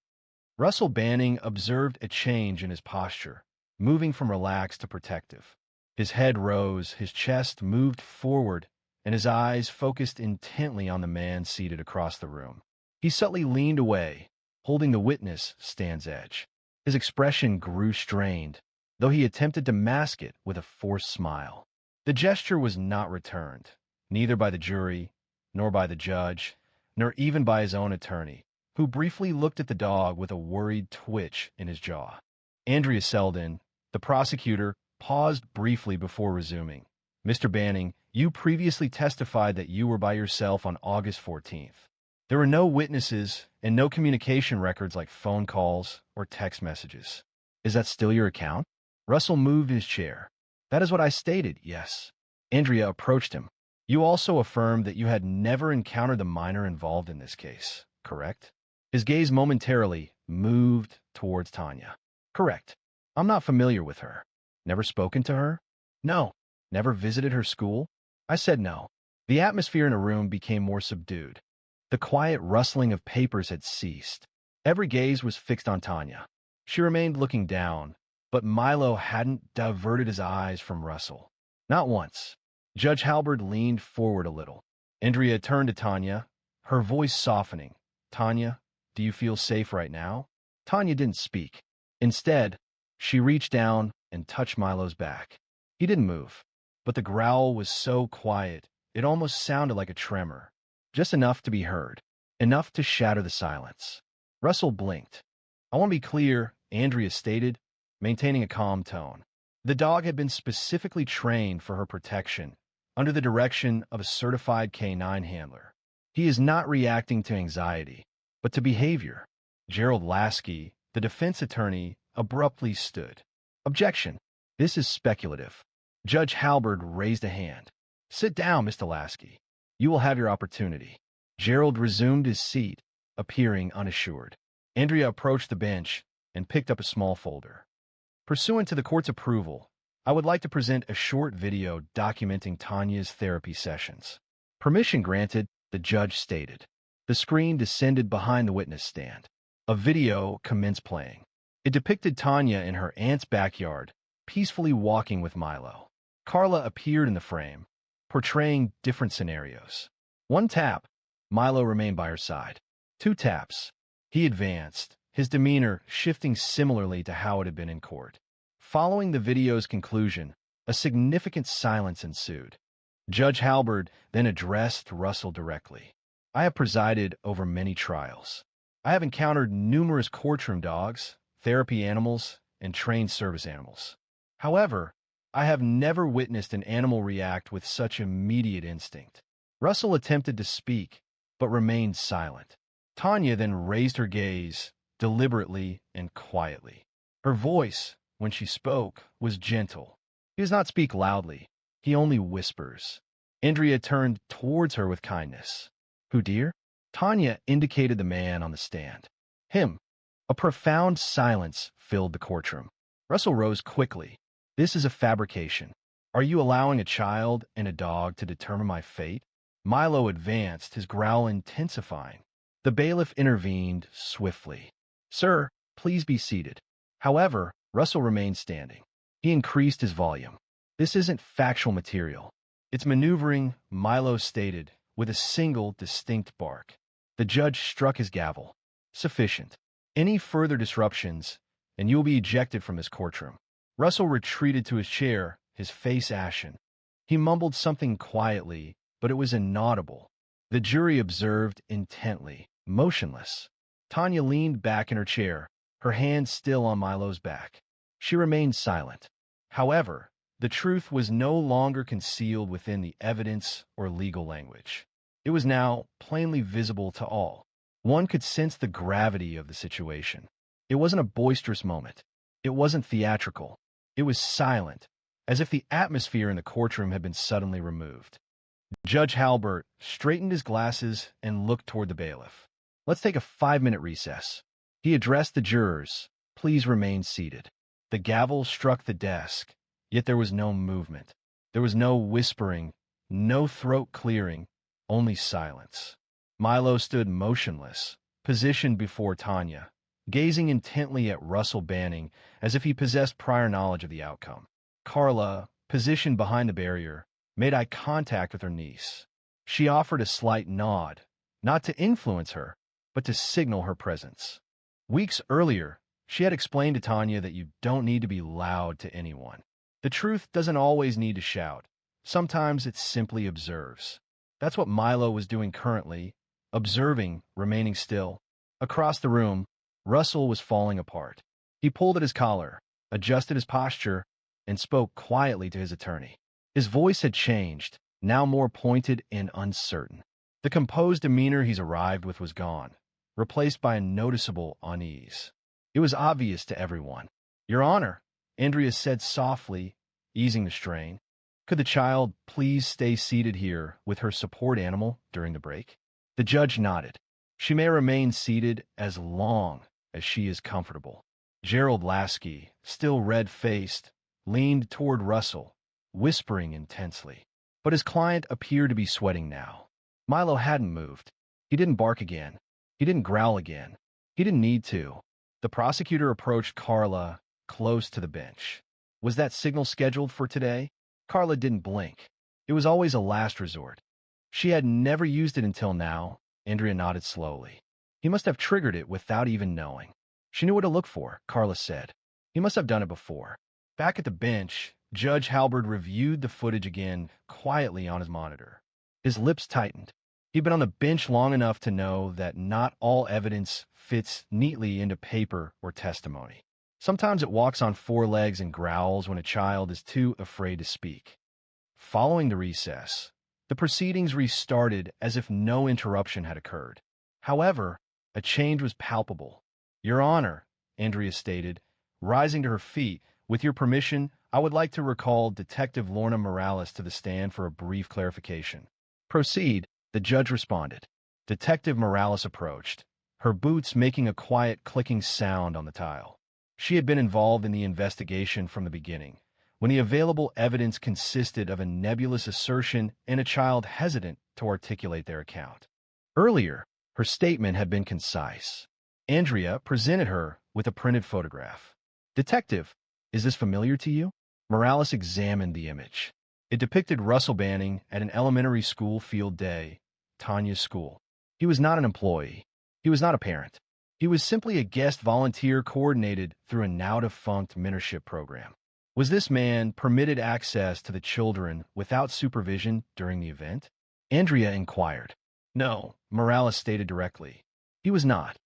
Russell Banning observed a change in his posture, moving from relaxed to protective. His head rose, his chest moved forward, and his eyes focused intently on the man seated across the room. He subtly leaned away, holding the witness stand's edge. His expression grew strained, though he attempted to mask it with a forced smile. The gesture was not returned, neither by the jury, nor by the judge, nor even by his own attorney, who briefly looked at the dog with a worried twitch in his jaw. Andrea Selden, the prosecutor, paused briefly before resuming. "Mr. Banning, you previously testified that you were by yourself on August 14th. There were no witnesses and no communication records like phone calls or text messages. Is that still your account? Russell moved his chair. That is what I stated, yes. Andrea approached him. You also affirmed that you had never encountered the minor involved in this case, correct? His gaze momentarily moved towards Tanya. Correct. I'm not familiar with her. Never spoken to her? No. Never visited her school? I said no. The atmosphere in the room became more subdued. The quiet rustling of papers had ceased. Every gaze was fixed on Tanya. She remained looking down, but Milo hadn't diverted his eyes from Russell. Not once. Judge Halberd leaned forward a little. Andrea turned to Tanya, her voice softening. Tanya, do you feel safe right now? Tanya didn't speak. Instead, she reached down and touched Milo's back. He didn't move, but the growl was so quiet, it almost sounded like a tremor. Just enough to be heard, enough to shatter the silence. Russell blinked. I want to be clear, Andrea stated, maintaining a calm tone. The dog had been specifically trained for her protection, under the direction of a certified canine handler. He is not reacting to anxiety, but to behavior. Gerald Lasky, the defense attorney, abruptly stood. Objection. This is speculative. Judge Halberd raised a hand. Sit down, Mr. Lasky. You will have your opportunity. Gerald resumed his seat, appearing unassured. Andrea approached the bench and picked up a small folder. Pursuant to the court's approval, I would like to present a short video documenting Tanya's therapy sessions. Permission granted, the judge stated. The screen descended behind the witness stand. A video commenced playing. It depicted Tanya in her aunt's backyard, peacefully walking with Milo. Carla appeared in the frame, portraying different scenarios. One tap, Milo remained by her side. Two taps. He advanced, his demeanor shifting similarly to how it had been in court. Following the video's conclusion, a significant silence ensued. Judge Halberd then addressed Russell directly. I have presided over many trials. I have encountered numerous courtroom dogs, therapy animals, and trained service animals. However, I have never witnessed an animal react with such immediate instinct. Russell attempted to speak, but remained silent. Tanya then raised her gaze, deliberately and quietly. Her voice, when she spoke, was gentle. He does not speak loudly. He only whispers. Andrea turned towards her with kindness. Who, dear? Tanya indicated the man on the stand. Him. A profound silence filled the courtroom. Russell rose quickly. This is a fabrication. Are you allowing a child and a dog to determine my fate? Milo advanced, his growl intensifying. The bailiff intervened swiftly. Sir, please be seated. However, Russell remained standing. He increased his volume. This isn't factual material. It's maneuvering, Milo stated, with a single distinct bark. The judge struck his gavel. Sufficient. Any further disruptions, and you will be ejected from this courtroom. Russell retreated to his chair, his face ashen. He mumbled something quietly, but it was inaudible. The jury observed intently, motionless. Tanya leaned back in her chair, her hand still on Milo's back. She remained silent. However, the truth was no longer concealed within the evidence or legal language. It was now plainly visible to all. One could sense the gravity of the situation. It wasn't a boisterous moment. It wasn't theatrical. It was silent, as if the atmosphere in the courtroom had been suddenly removed. Judge Halbert straightened his glasses and looked toward the bailiff. Let's take a 5-minute recess. He addressed the jurors. Please remain seated. The gavel struck the desk, yet there was no movement. There was no whispering, no throat clearing, only silence. Milo stood motionless, positioned before Tanya, gazing intently at Russell Banning as if he possessed prior knowledge of the outcome. Carla, positioned behind the barrier, made eye contact with her niece. She offered a slight nod, not to influence her, but to signal her presence. Weeks earlier, she had explained to Tanya that you don't need to be loud to anyone. The truth doesn't always need to shout. Sometimes it simply observes. That's what Milo was doing currently, observing, remaining still. Across the room, Russell was falling apart. He pulled at his collar, adjusted his posture, and spoke quietly to his attorney. His voice had changed, now more pointed and uncertain. The composed demeanor he's arrived with was gone, replaced by a noticeable unease. It was obvious to everyone. "Your Honor," Andrea said softly, easing the strain, "could the child please stay seated here with her support animal during the break?" The judge nodded. "She may remain seated as long as she is comfortable." Gerald Lasky, still red-faced, leaned toward Russell, whispering intensely. But his client appeared to be sweating now. Milo hadn't moved. He didn't bark again. He didn't growl again. He didn't need to. The prosecutor approached Carla close to the bench. Was that signal scheduled for today? Carla didn't blink. It was always a last resort. She had never used it until now. Andrea nodded slowly. He must have triggered it without even knowing. She knew what to look for, Carla said. He must have done it before. Back at the bench, Judge Halberd reviewed the footage again quietly on his monitor. His lips tightened. He'd been on the bench long enough to know that not all evidence fits neatly into paper or testimony. Sometimes it walks on four legs and growls when a child is too afraid to speak. Following the recess, the proceedings restarted as if no interruption had occurred. However, a change was palpable. "Your Honor," Andrea stated, rising to her feet, "with your permission, I would like to recall Detective Lorna Morales to the stand for a brief clarification." "Proceed," the judge responded. Detective Morales approached, her boots making a quiet clicking sound on the tile. She had been involved in the investigation from the beginning, when the available evidence consisted of a nebulous assertion and a child hesitant to articulate their account. Earlier, her statement had been concise. Andrea presented her with a printed photograph. "Detective, is this familiar to you?" Morales examined the image. It depicted Russell Banning at an elementary school field day, Tanya's school. He was not an employee. He was not a parent. He was simply a guest volunteer coordinated through a now-defunct mentorship program. Was this man permitted access to the children without supervision during the event? Andrea inquired. "No," Morales stated directly. He was not.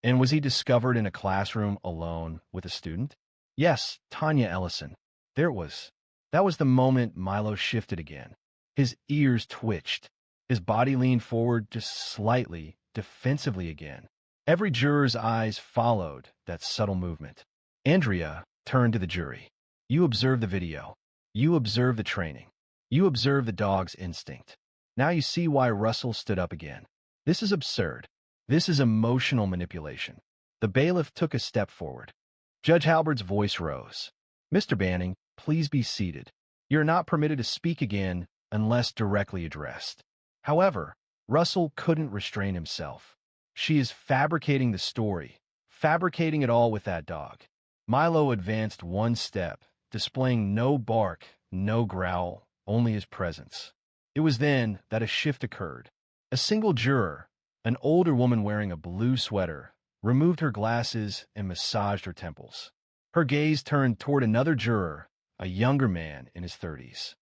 "And was he discovered in a classroom alone with a student?" "Yes, Tanya Ellison." There it was. That was the moment Milo shifted again. His ears twitched. His body leaned forward just slightly, defensively again. Every juror's eyes followed that subtle movement. Andrea turned to the jury. "You observe the video. You observe the training. You observe the dog's instinct. Now you see why Russell stood up again. This is absurd. This is emotional manipulation." The bailiff took a step forward. Judge Halberd's voice rose. "Mr. Banning, please be seated. You're not permitted to speak again unless directly addressed." However, Russell couldn't restrain himself. "She is fabricating the story, fabricating it all with that dog." Milo advanced one step, displaying no bark, no growl, only his presence. It was then that a shift occurred. A single juror, an older woman wearing a blue sweater, removed her glasses and massaged her temples. Her gaze turned toward another juror, a younger man in his 30s.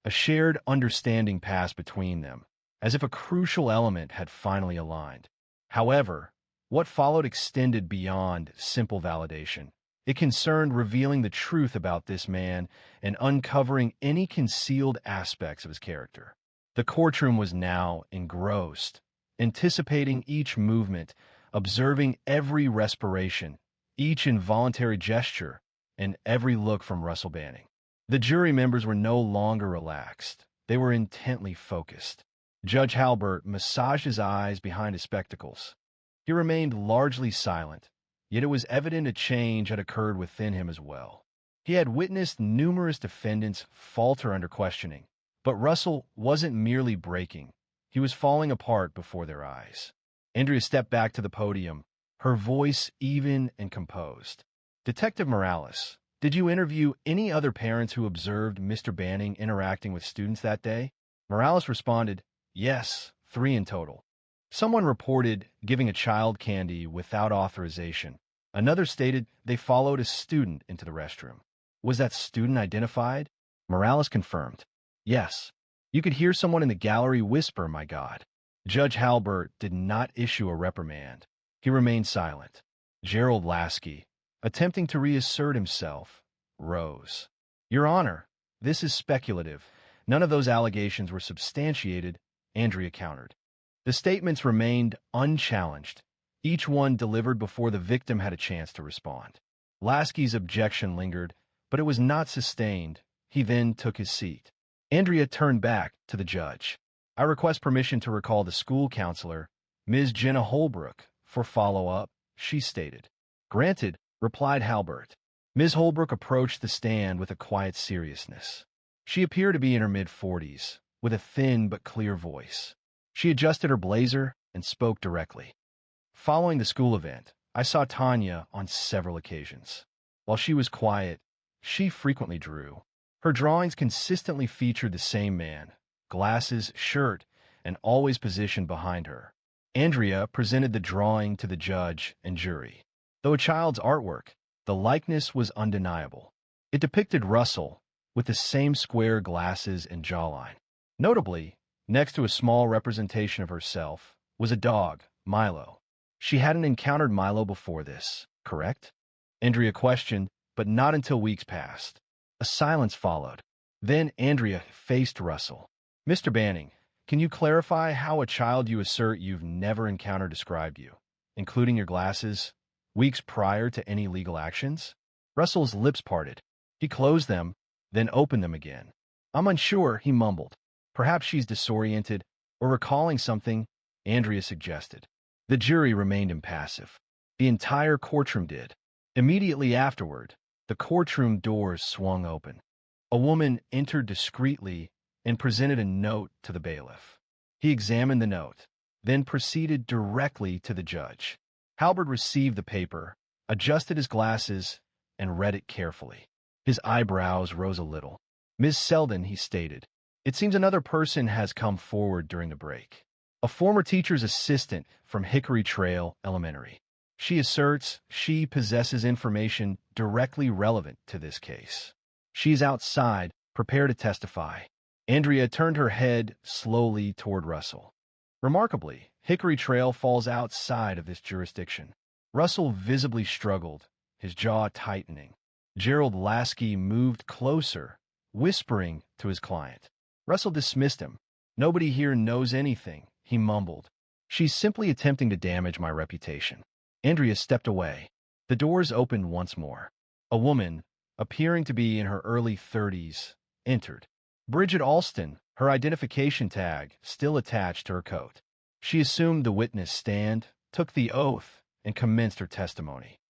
A shared understanding passed between them, as if a crucial element had finally aligned. However, what followed extended beyond simple validation. It concerned revealing the truth about this man and uncovering any concealed aspects of his character. The courtroom was now engrossed, anticipating each movement, observing every respiration, each involuntary gesture, and every look from Russell Banning. The jury members were no longer relaxed. They were intently focused. Judge Halbert massaged his eyes behind his spectacles. He remained largely silent, yet it was evident a change had occurred within him as well. He had witnessed numerous defendants falter under questioning, but Russell wasn't merely breaking. He was falling apart before their eyes. Andrea stepped back to the podium, her voice even and composed. "Detective Morales, did you interview any other parents who observed Mr. Banning interacting with students that day?" Morales responded, "Yes, 3 in total. Someone reported giving a child candy without authorization. Another stated they followed a student into the restroom. Was that student identified?" Morales confirmed. "Yes. You could hear someone in the gallery whisper, 'My God.'" Judge Halbert did not issue a reprimand. He remained silent. Gerald Lasky, attempting to reassert himself, rose. "Your Honor, this is speculative. None of those allegations were substantiated," Andrea countered. The statements remained unchallenged, each one delivered before the victim had a chance to respond. Lasky's objection lingered, but it was not sustained. He then took his seat. Andrea turned back to the judge. "I request permission to recall the school counselor, Ms. Jenna Holbrook, for follow-up," she stated. "Granted," replied Halbert. Ms. Holbrook approached the stand with a quiet seriousness. She appeared to be in her mid-40s, with a thin but clear voice. She adjusted her blazer and spoke directly. "Following the school event, I saw Tanya on several occasions. While she was quiet, she frequently drew. Her drawings consistently featured the same man, glasses, shirt, and always positioned behind her." Andrea presented the drawing to the judge and jury. Though a child's artwork, the likeness was undeniable. It depicted Russell, with the same square glasses and jawline. Notably, next to a small representation of herself, was a dog, Milo. She hadn't encountered Milo before this, correct? Andrea questioned, but not until weeks passed. A silence followed. Then Andrea faced Russell. "Mr. Banning, can you clarify how a child you assert you've never encountered described you, including your glasses, weeks prior to any legal actions?" Russell's lips parted. He closed them, then opened them again. "I'm unsure," he mumbled. "Perhaps she's disoriented or recalling something," Andrea suggested. The jury remained impassive. The entire courtroom did. Immediately afterward, the courtroom doors swung open. A woman entered discreetly and presented a note to the bailiff. He examined the note, then proceeded directly to the judge. Halbert received the paper, adjusted his glasses, and read it carefully. His eyebrows rose a little. "Ms. Selden," he stated, "it seems another person has come forward during the break. A former teacher's assistant from Hickory Trail Elementary. She asserts she possesses information directly relevant to this case. She's outside, prepare to testify." Andrea turned her head slowly toward Russell. Remarkably, Hickory Trail falls outside of this jurisdiction. Russell visibly struggled, his jaw tightening. Gerald Lasky moved closer, whispering to his client. Russell dismissed him. "Nobody here knows anything," he mumbled. "She's simply attempting to damage my reputation." Andrea stepped away. The doors opened once more. A woman, appearing to be in her early 30s, entered. Bridget Alston, her identification tag still attached to her coat. She assumed the witness stand, took the oath, and commenced her testimony.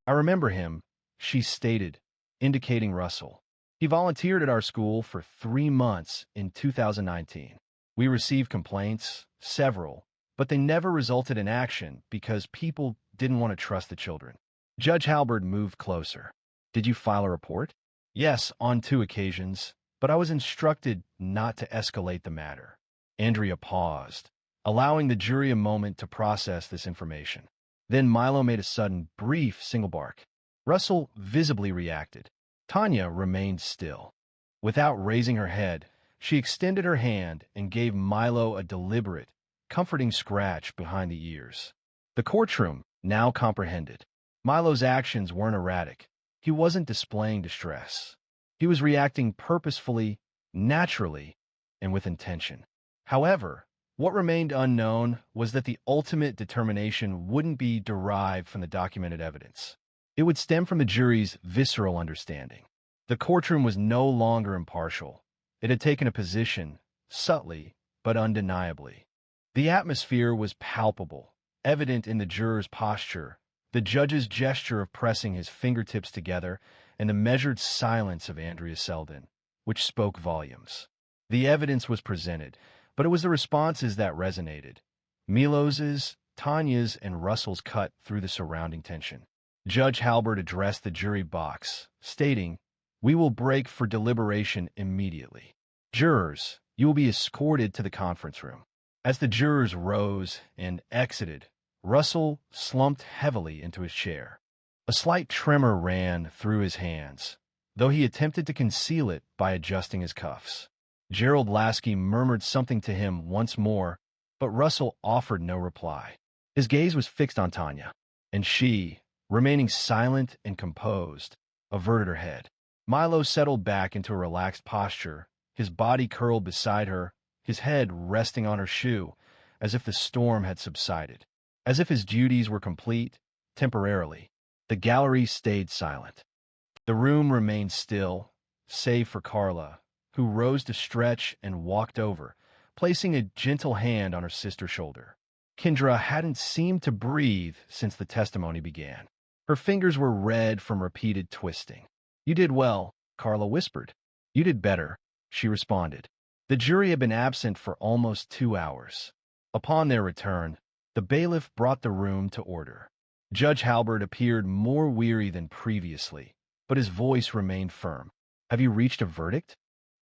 "I remember him," she stated, indicating Russell. "He volunteered at our school for 3 months in 2019. We received complaints, several, but they never resulted in action because people didn't want to trust the children." Judge Halbert moved closer. "Did you file a report?" "Yes, on 2 occasions, but I was instructed not to escalate the matter." Andrea paused, allowing the jury a moment to process this information. Then Milo made a sudden, brief single bark. Russell visibly reacted. Tanya remained still. Without raising her head, she extended her hand and gave Milo a deliberate, comforting scratch behind the ears. The courtroom now comprehended. Milo's actions weren't erratic. He wasn't displaying distress. He was reacting purposefully, naturally, and with intention. However, what remained unknown was that the ultimate determination wouldn't be derived from the documented evidence. It would stem from the jury's visceral understanding. The courtroom was no longer impartial. It had taken a position, subtly but undeniably. The atmosphere was palpable, evident in the juror's posture, the judge's gesture of pressing his fingertips together, and the measured silence of Andrea Selden, which spoke volumes. The evidence was presented, but it was the responses that resonated. Milos's, Tanya's, and Russell's cut through the surrounding tension. Judge Halbert addressed the jury box, stating, "We will break for deliberation immediately. Jurors, you will be escorted to the conference room." As the jurors rose and exited, Russell slumped heavily into his chair. A slight tremor ran through his hands, though he attempted to conceal it by adjusting his cuffs. Gerald Lasky murmured something to him once more, but Russell offered no reply. His gaze was fixed on Tanya, and she, remaining silent and composed, averted her head. Milo settled back into a relaxed posture, his body curled beside her, his head resting on her shoe, as if the storm had subsided. As if his duties were complete, temporarily, the gallery stayed silent. The room remained still, save for Carla, who rose to stretch and walked over, placing a gentle hand on her sister's shoulder. Kendra hadn't seemed to breathe since the testimony began. Her fingers were red from repeated twisting. "You did well," Carla whispered. "You did better," she responded. The jury had been absent for almost 2 hours. Upon their return, the bailiff brought the room to order. Judge Halbert appeared more weary than previously, but his voice remained firm. "Have you reached a verdict?"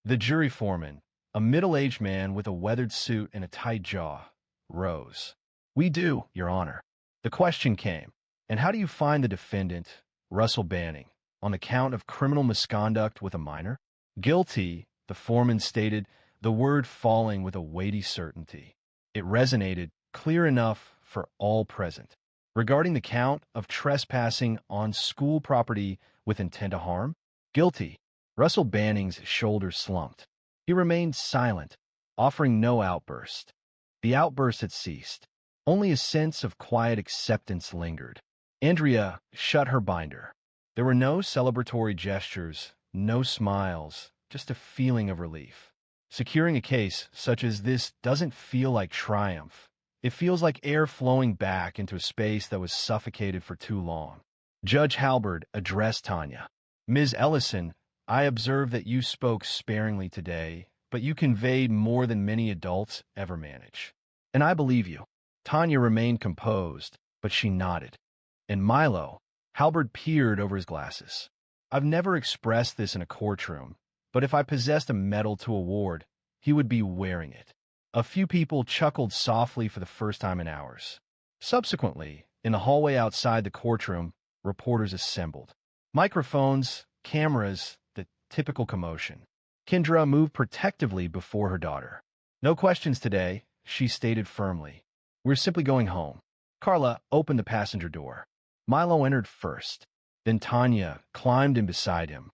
The jury foreman, a middle-aged man with a weathered suit and a tight jaw, rose. "We do, Your Honor." The question came, "And how do you find the defendant, Russell Banning, on the count of criminal misconduct with a minor?" "Guilty," the foreman stated, the word falling with a weighty certainty. It resonated, clear enough for all present. "Regarding the count of trespassing on school property with intent to harm?" "Guilty." Russell Banning's shoulders slumped. He remained silent, offering no outburst. The outburst had ceased. Only a sense of quiet acceptance lingered. Andrea shut her binder. There were no celebratory gestures, no smiles, just a feeling of relief. Securing a case such as this doesn't feel like triumph. It feels like air flowing back into a space that was suffocated for too long. Judge Halbert addressed Tanya. "Ms. Ellison, I observe that you spoke sparingly today, but you conveyed more than many adults ever manage. And I believe you." Tanya remained composed, but she nodded. And Milo, Halbert peered over his glasses. "I've never expressed this in a courtroom, but if I possessed a medal to award, he would be wearing it." A few people chuckled softly for the first time in hours. Subsequently, in the hallway outside the courtroom, reporters assembled. Microphones, cameras, the typical commotion. Kendra moved protectively before her daughter. "No questions today," she stated firmly. "We're simply going home." Carla opened the passenger door. Milo entered first. Then Tanya climbed in beside him.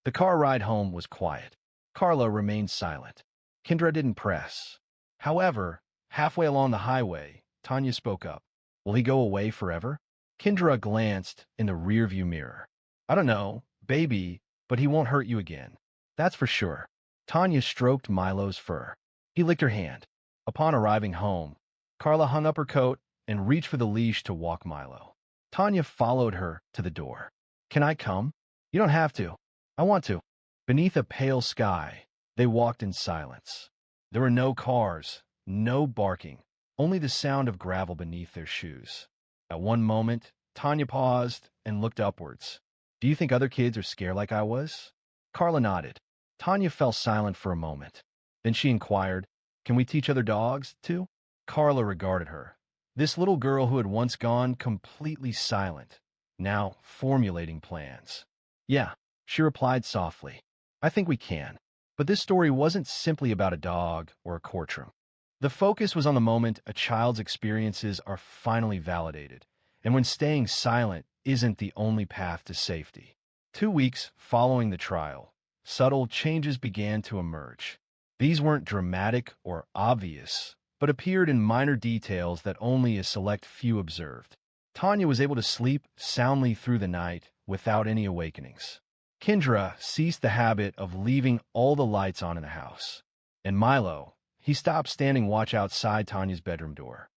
The car ride home was quiet. Carla remained silent. Kendra didn't press. However, halfway along the highway, Tanya spoke up. "Will he go away forever?" Kendra glanced in the rearview mirror. "I don't know, baby, but he won't hurt you again. That's for sure." Tanya stroked Milo's fur. He licked her hand. Upon arriving home, Carla hung up her coat and reached for the leash to walk Milo. Tanya followed her to the door. "Can I come?" "You don't have to." "I want to." Beneath a pale sky, they walked in silence. There were no cars, no barking, only the sound of gravel beneath their shoes. At one moment, Tanya paused and looked upwards. "Do you think other kids are scared like I was?" Carla nodded. Tanya fell silent for a moment. Then she inquired, "Can we teach other dogs, too?" Carla regarded her. This little girl who had once gone completely silent, now formulating plans. "Yeah," she replied softly. "I think we can." But this story wasn't simply about a dog or a courtroom. The focus was on the moment a child's experiences are finally validated, and when staying silent isn't the only path to safety. 2 weeks following the trial, subtle changes began to emerge. These weren't dramatic or obvious, but appeared in minor details that only a select few observed. Tanya was able to sleep soundly through the night without any awakenings. Kendra ceased the habit of leaving all the lights on in the house. And Milo, he stopped standing watch outside Tanya's bedroom door.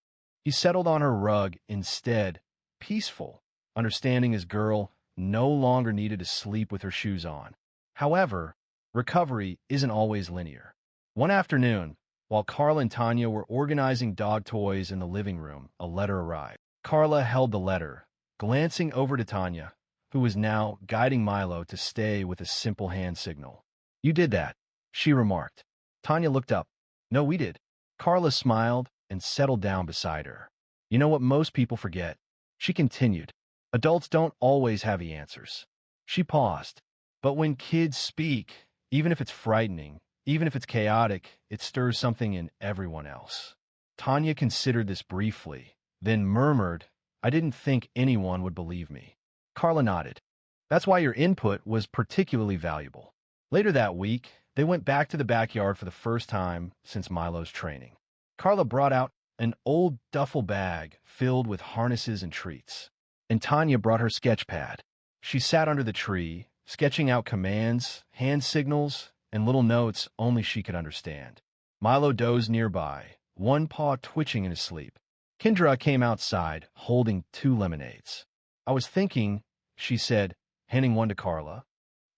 He settled on her rug instead, peaceful, understanding his girl no longer needed to sleep with her shoes on. However, recovery isn't always linear. One afternoon, while Carla and Tanya were organizing dog toys in the living room, a letter arrived. Carla held the letter, glancing over to Tanya, who was now guiding Milo to stay with a simple hand signal. "You did that," she remarked. Tanya looked up. "No, we did." Carla smiled and settled down beside her. "You know what most people forget?" She continued. "Adults don't always have the answers." She paused. "But when kids speak, even if it's frightening, even if it's chaotic, it stirs something in everyone else." Tanya considered this briefly, then murmured, "I didn't think anyone would believe me." Carla nodded. "That's why your input was particularly valuable." Later that week, they went back to the backyard for the first time since Milo's training. Carla brought out an old duffel bag filled with harnesses and treats. And Tanya brought her sketch pad. She sat under the tree, sketching out commands, hand signals, and little notes only she could understand. Milo dozed nearby, one paw twitching in his sleep. Kendra came outside, holding 2 lemonades. I was thinking, she said, handing one to Carla.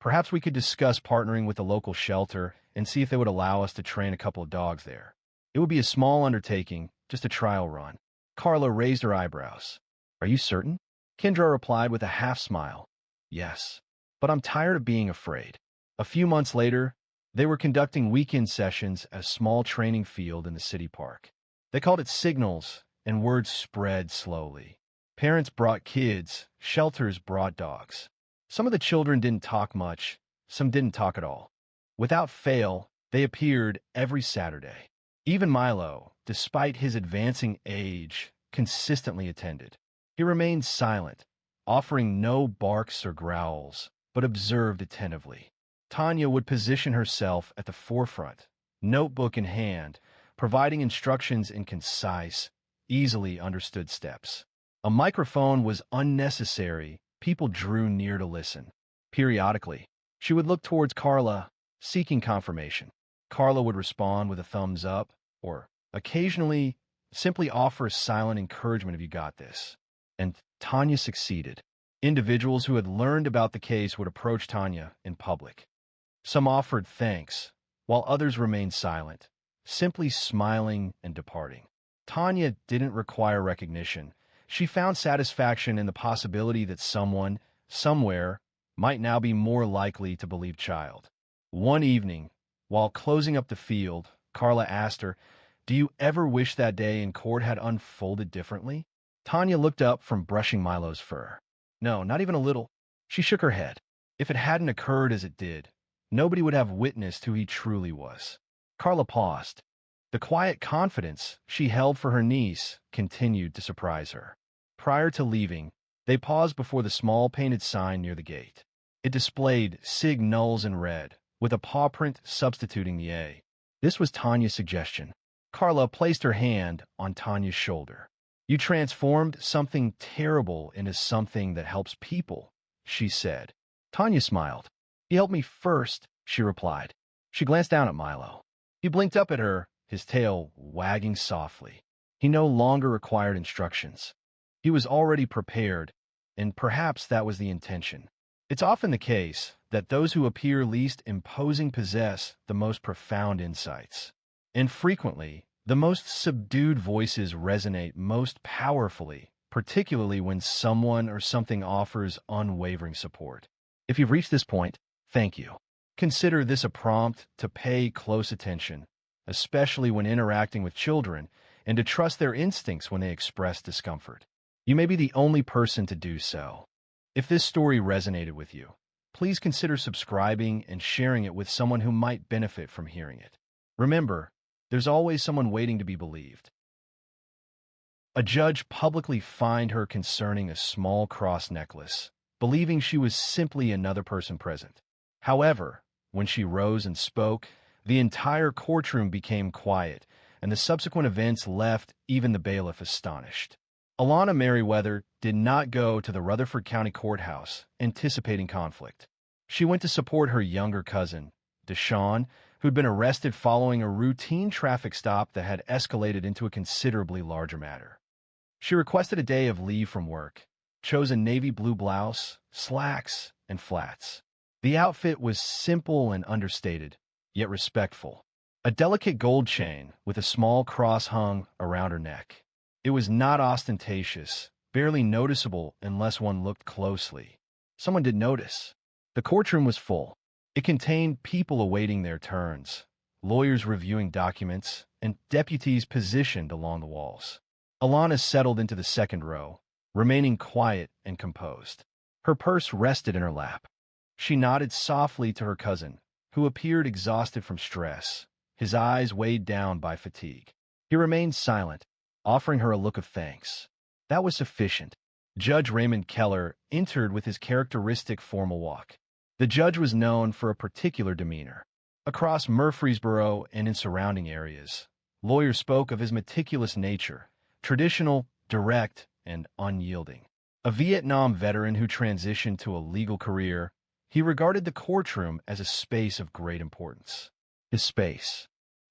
Perhaps we could discuss partnering with the local shelter and see if they would allow us to train a couple of dogs there. It would be a small undertaking, just a trial run. Carla raised her eyebrows. Are you certain? Kendra replied with a half smile. Yes, but I'm tired of being afraid. A few months later, they were conducting weekend sessions at a small training field in the city park. They called it Signals, and word spread slowly. Parents brought kids, shelters brought dogs. Some of the children didn't talk much, some didn't talk at all. Without fail, they appeared every Saturday. Even Milo, despite his advancing age, consistently attended. He remained silent, offering no barks or growls, but observed attentively. Tanya would position herself at the forefront, notebook in hand, providing instructions in concise, easily understood steps. A microphone was unnecessary. People drew near to listen. Periodically, she would look towards Carla, seeking confirmation. Carla would respond with a thumbs up, or occasionally simply offer silent encouragement if you got this. And Tanya succeeded. Individuals who had learned about the case would approach Tanya in public. Some offered thanks, while others remained silent, simply smiling and departing. Tanya didn't require recognition. She found satisfaction in the possibility that someone, somewhere, might now be more likely to believe child. One evening, while closing up the field, Carla asked her, "Do you ever wish that day in court had unfolded differently?" Tanya looked up from brushing Milo's fur. No, not even a little. She shook her head. If it hadn't occurred as it did, nobody would have witnessed who he truly was. Carla paused. The quiet confidence she held for her niece continued to surprise her. Prior to leaving, they paused before the small painted sign near the gate. It displayed Sig Nulls in red, with a paw print substituting the A. This was Tanya's suggestion. Carla placed her hand on Tanya's shoulder. You transformed something terrible into something that helps people, she said. Tanya smiled. He helped me first, she replied. She glanced down at Milo. He blinked up at her, his tail wagging softly. He no longer required instructions. He was already prepared, and perhaps that was the intention. It's often the case that those who appear least imposing possess the most profound insights. And frequently, the most subdued voices resonate most powerfully, particularly when someone or something offers unwavering support. If you've reached this point, thank you. Consider this a prompt to pay close attention, especially when interacting with children, and to trust their instincts when they express discomfort. You may be the only person to do so. If this story resonated with you, please consider subscribing and sharing it with someone who might benefit from hearing it. Remember, there's always someone waiting to be believed. A judge publicly fined her concerning a small cross necklace, believing she was simply another person present. However, when she rose and spoke, the entire courtroom became quiet, and the subsequent events left even the bailiff astonished. Alana Merriweather did not go to the Rutherford County Courthouse, anticipating conflict. She went to support her younger cousin, Deshawn, who'd been arrested following a routine traffic stop that had escalated into a considerably larger matter. She requested a day of leave from work, chose a navy blue blouse, slacks, and flats. The outfit was simple and understated, yet respectful. A delicate gold chain with a small cross hung around her neck. It was not ostentatious, barely noticeable unless one looked closely. Someone did notice. The courtroom was full. It contained people awaiting their turns, lawyers reviewing documents, and deputies positioned along the walls. Alana settled into the second row, remaining quiet and composed. Her purse rested in her lap. She nodded softly to her cousin, who appeared exhausted from stress, his eyes weighed down by fatigue. He remained silent, offering her a look of thanks. That was sufficient. Judge Raymond Keller entered with his characteristic formal walk. The judge was known for a particular demeanor. Across Murfreesboro and in surrounding areas, Lawyer spoke of his meticulous nature, traditional, direct, and unyielding. A Vietnam veteran who transitioned to a legal career, he regarded the courtroom as a space of great importance. His space.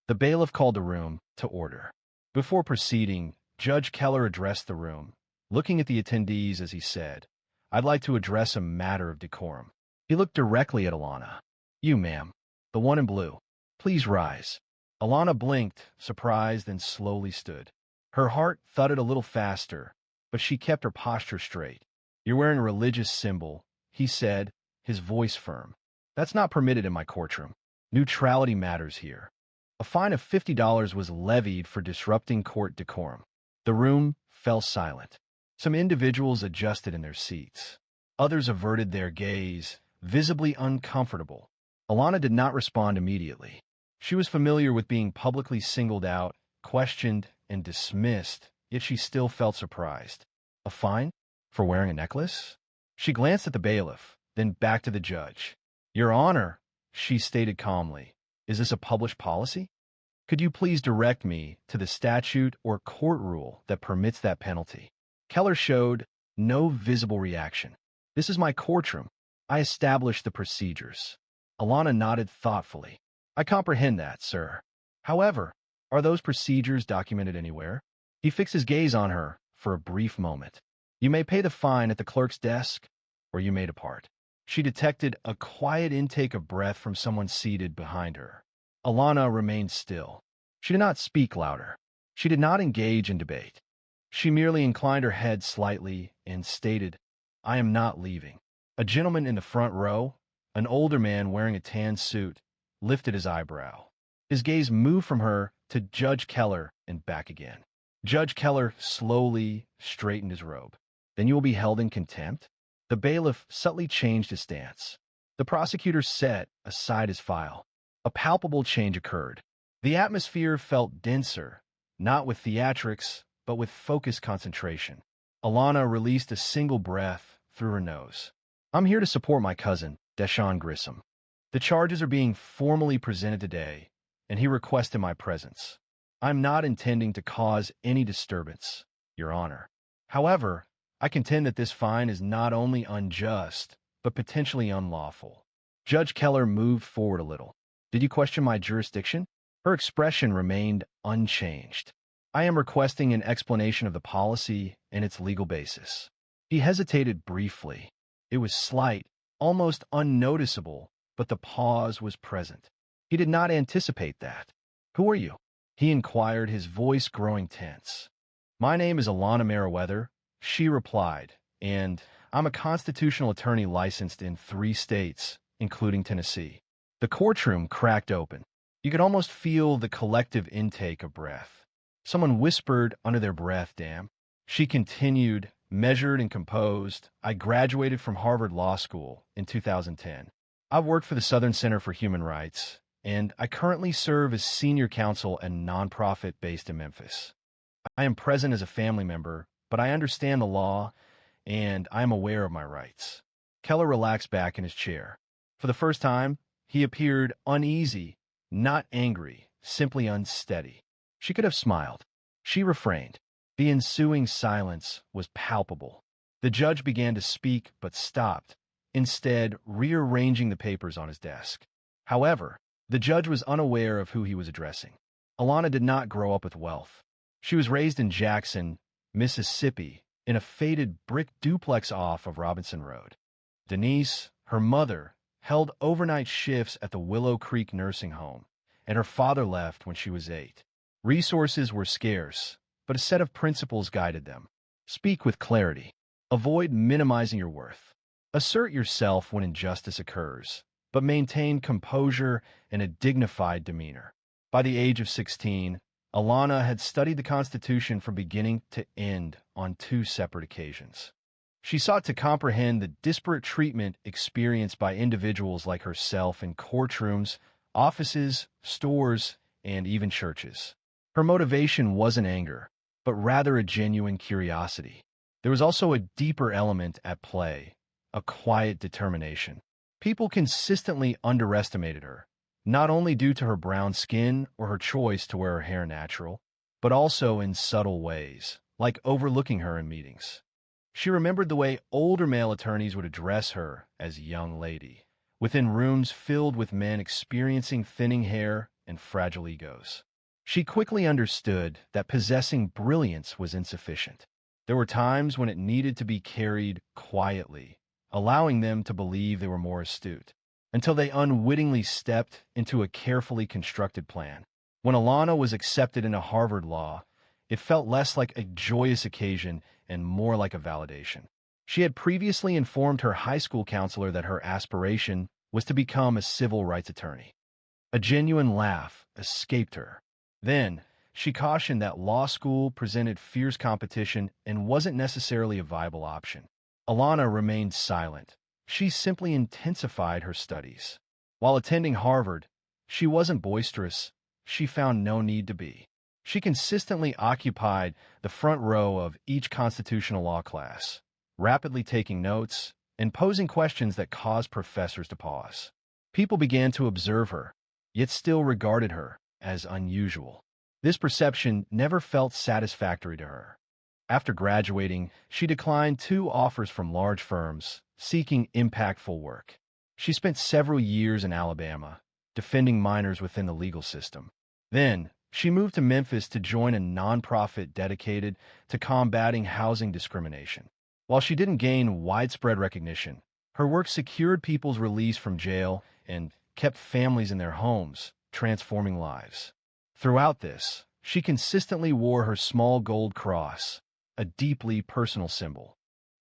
The bailiff called the room to order. Before proceeding, Judge Keller addressed the room, looking at the attendees as he said, "I'd like to address a matter of decorum." He looked directly at Alana. "You, ma'am, the one in blue. Please rise." Alana blinked, surprised, and slowly stood. Her heart thudded a little faster, but she kept her posture straight. "You're wearing a religious symbol," he said, his voice firm. "That's not permitted in my courtroom. Neutrality matters here." A fine of $50 was levied for disrupting court decorum. The room fell silent. Some individuals adjusted in their seats. Others averted their gaze, visibly uncomfortable. Alana did not respond immediately. She was familiar with being publicly singled out, questioned, and dismissed, yet she still felt surprised. A fine? For wearing a necklace? She glanced at the bailiff, then back to the judge. "Your Honor," she stated calmly, "is this a published policy? Could you please direct me to the statute or court rule that permits that penalty?" Keller showed no visible reaction. "This is my courtroom. I established the procedures." Alana nodded thoughtfully. "I comprehend that, sir. However, are those procedures documented anywhere?" He fixed his gaze on her for a brief moment. "You may pay the fine at the clerk's desk, or you may depart." She detected a quiet intake of breath from someone seated behind her. Alana remained still. She did not speak louder. She did not engage in debate. She merely inclined her head slightly and stated, "I am not leaving." A gentleman in the front row, an older man wearing a tan suit, lifted his eyebrow. His gaze moved from her to Judge Keller and back again. Judge Keller slowly straightened his robe. "Then you will be held in contempt?" The bailiff subtly changed his stance. The prosecutor set aside his file. A palpable change occurred. The atmosphere felt denser, not with theatrics, but with focused concentration. Alana released a single breath through her nose. "I'm here to support my cousin, Deshaun Grissom. The charges are being formally presented today, and he requested my presence. I'm not intending to cause any disturbance, Your Honor. However, I contend that this fine is not only unjust, but potentially unlawful." Judge Keller moved forward a little. "Did you question my jurisdiction?" Her expression remained unchanged. "I am requesting an explanation of the policy and its legal basis." He hesitated briefly. It was slight, almost unnoticeable, but the pause was present. He did not anticipate that. "Who are you?" he inquired, his voice growing tense. "My name is Alana Meriwether," she replied, "and I'm a constitutional attorney licensed in 3 states, including Tennessee." The courtroom cracked open. You could almost feel the collective intake of breath. Someone whispered under their breath, "Damn." She continued, measured and composed, "I graduated from Harvard Law School in 2010. I've worked for the Southern Center for Human Rights, and I currently serve as senior counsel at a nonprofit based in Memphis. I am present as a family member, but I understand the law, and I am aware of my rights." Keller relaxed back in his chair. For the first time, he appeared uneasy, not angry, simply unsteady. She could have smiled. She refrained. The ensuing silence was palpable. The judge began to speak, but stopped, instead rearranging the papers on his desk. However, the judge was unaware of who he was addressing. Alana did not grow up with wealth. She was raised in Jackson, Mississippi, in a faded brick duplex off of Robinson Road. Denise, her mother, held overnight shifts at the Willow Creek nursing home, and her father left when she was 8. Resources were scarce, but a set of principles guided them. Speak with clarity. Avoid minimizing your worth. Assert yourself when injustice occurs, but maintain composure and a dignified demeanor. By the age of 16, Alana had studied the Constitution from beginning to end on 2 separate occasions. She sought to comprehend the disparate treatment experienced by individuals like herself in courtrooms, offices, stores, and even churches. Her motivation wasn't anger, but rather a genuine curiosity. There was also a deeper element at play, a quiet determination. People consistently underestimated her, not only due to her brown skin or her choice to wear her hair natural, but also in subtle ways, like overlooking her in meetings. She remembered the way older male attorneys would address her as young lady, within rooms filled with men experiencing thinning hair and fragile egos. She quickly understood that possessing brilliance was insufficient. There were times when it needed to be carried quietly, allowing them to believe they were more astute, until they unwittingly stepped into a carefully constructed plan. When Alana was accepted into Harvard Law, it felt less like a joyous occasion and more like a validation. She had previously informed her high school counselor that her aspiration was to become a civil rights attorney. A genuine laugh escaped her. Then, she cautioned that law school presented fierce competition and wasn't necessarily a viable option. Alana remained silent. She simply intensified her studies. While attending Harvard, she wasn't boisterous. She found no need to be. She consistently occupied the front row of each constitutional law class, rapidly taking notes and posing questions that caused professors to pause. People began to observe her, yet still regarded her as unusual. This perception never felt satisfactory to her. After graduating, she declined 2 offers from large firms seeking impactful work. She spent several years in Alabama, defending minors within the legal system. Then, she moved to Memphis to join a nonprofit dedicated to combating housing discrimination. While she didn't gain widespread recognition, her work secured people's release from jail and kept families in their homes, transforming lives. Throughout this, she consistently wore her small gold cross, a deeply personal symbol.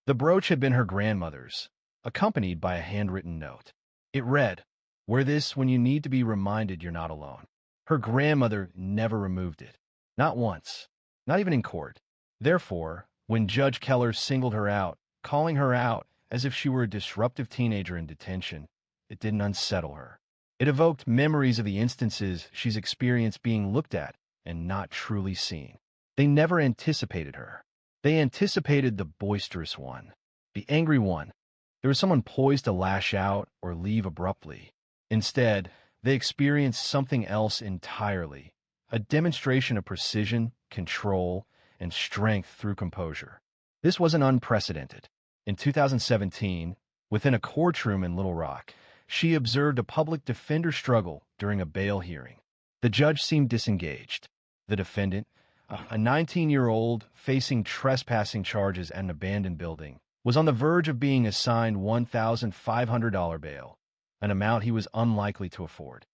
The brooch had been her grandmother's, accompanied by a handwritten note. It read, "Wear this when you need to be reminded you're not alone." Her grandmother never removed it. Not once. Not even in court. Therefore, when Judge Keller singled her out, calling her out as if she were a disruptive teenager in detention, it didn't unsettle her. It evoked memories of the instances she's experienced being looked at and not truly seen. They never anticipated her. They anticipated the boisterous one, the angry one. There was someone poised to lash out or leave abruptly. Instead, they experienced something else entirely, a demonstration of precision, control, and strength through composure. This wasn't unprecedented. In 2017, within a courtroom in Little Rock, she observed a public defender struggle during a bail hearing. The judge seemed disengaged. The defendant, a 19-year-old facing trespassing charges at an abandoned building, was on the verge of being assigned $1,500 bail, an amount he was unlikely to afford.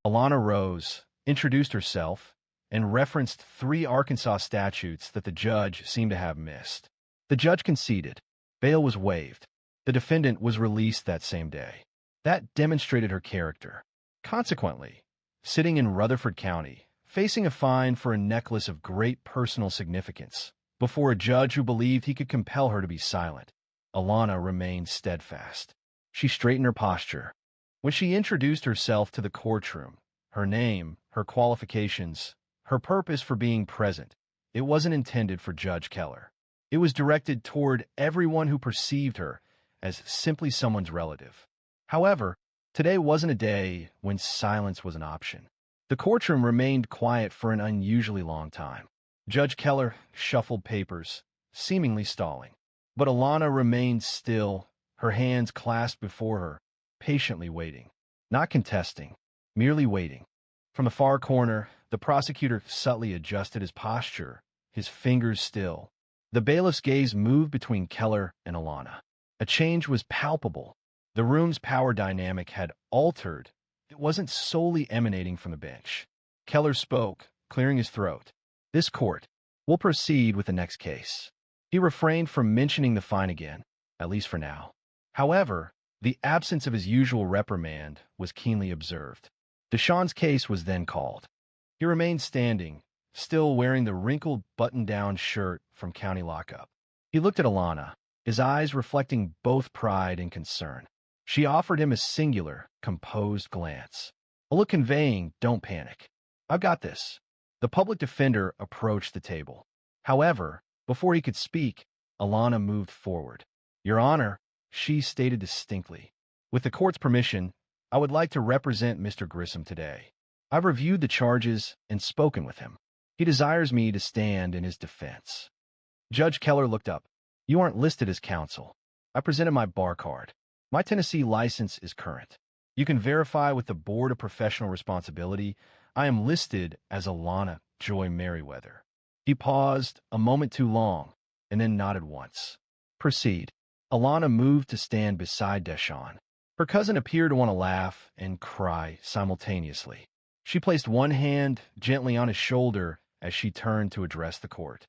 Alana rose, introduced herself, and referenced 3 Arkansas statutes that the judge seemed to have missed. The judge conceded. Bail was waived. The defendant was released that same day. That demonstrated her character. Consequently, sitting in Rutherford County, facing a fine for a necklace of great personal significance, before a judge who believed he could compel her to be silent, Alana remained steadfast. She straightened her posture. When she introduced herself to the courtroom, her name, her qualifications, her purpose for being present, it wasn't intended for Judge Keller. It was directed toward everyone who perceived her as simply someone's relative. However, today wasn't a day when silence was an option. The courtroom remained quiet for an unusually long time. Judge Keller shuffled papers, seemingly stalling. But Alana remained still, her hands clasped before her, patiently waiting. Not contesting, merely waiting. From the far corner, the prosecutor subtly adjusted his posture, his fingers still. The bailiff's gaze moved between Keller and Alana. A change was palpable. The room's power dynamic had altered. It wasn't solely emanating from the bench. Keller spoke, clearing his throat. "This court will proceed with the next case." He refrained from mentioning the fine again, at least for now. However, the absence of his usual reprimand was keenly observed. Deshawn's case was then called. He remained standing, still wearing the wrinkled button-down shirt from county lockup. He looked at Alana, his eyes reflecting both pride and concern. She offered him a singular, composed glance, a look conveying, "Don't panic. I've got this." The public defender approached the table. However, before he could speak, Alana moved forward. "Your Honor," she stated distinctly, "with the court's permission, I would like to represent Mr. Grissom today. I've reviewed the charges and spoken with him. He desires me to stand in his defense. Judge Keller looked up. You aren't listed as counsel. I presented my bar card. My Tennessee license is current. You can verify with the Board of Professional Responsibility I am listed as Alana Joy Merriweather. He paused a moment too long and then nodded once. Proceed. Alana moved to stand beside Deshawn. Her cousin appeared to want to laugh and cry simultaneously. She placed one hand gently on his shoulder as she turned to address the court.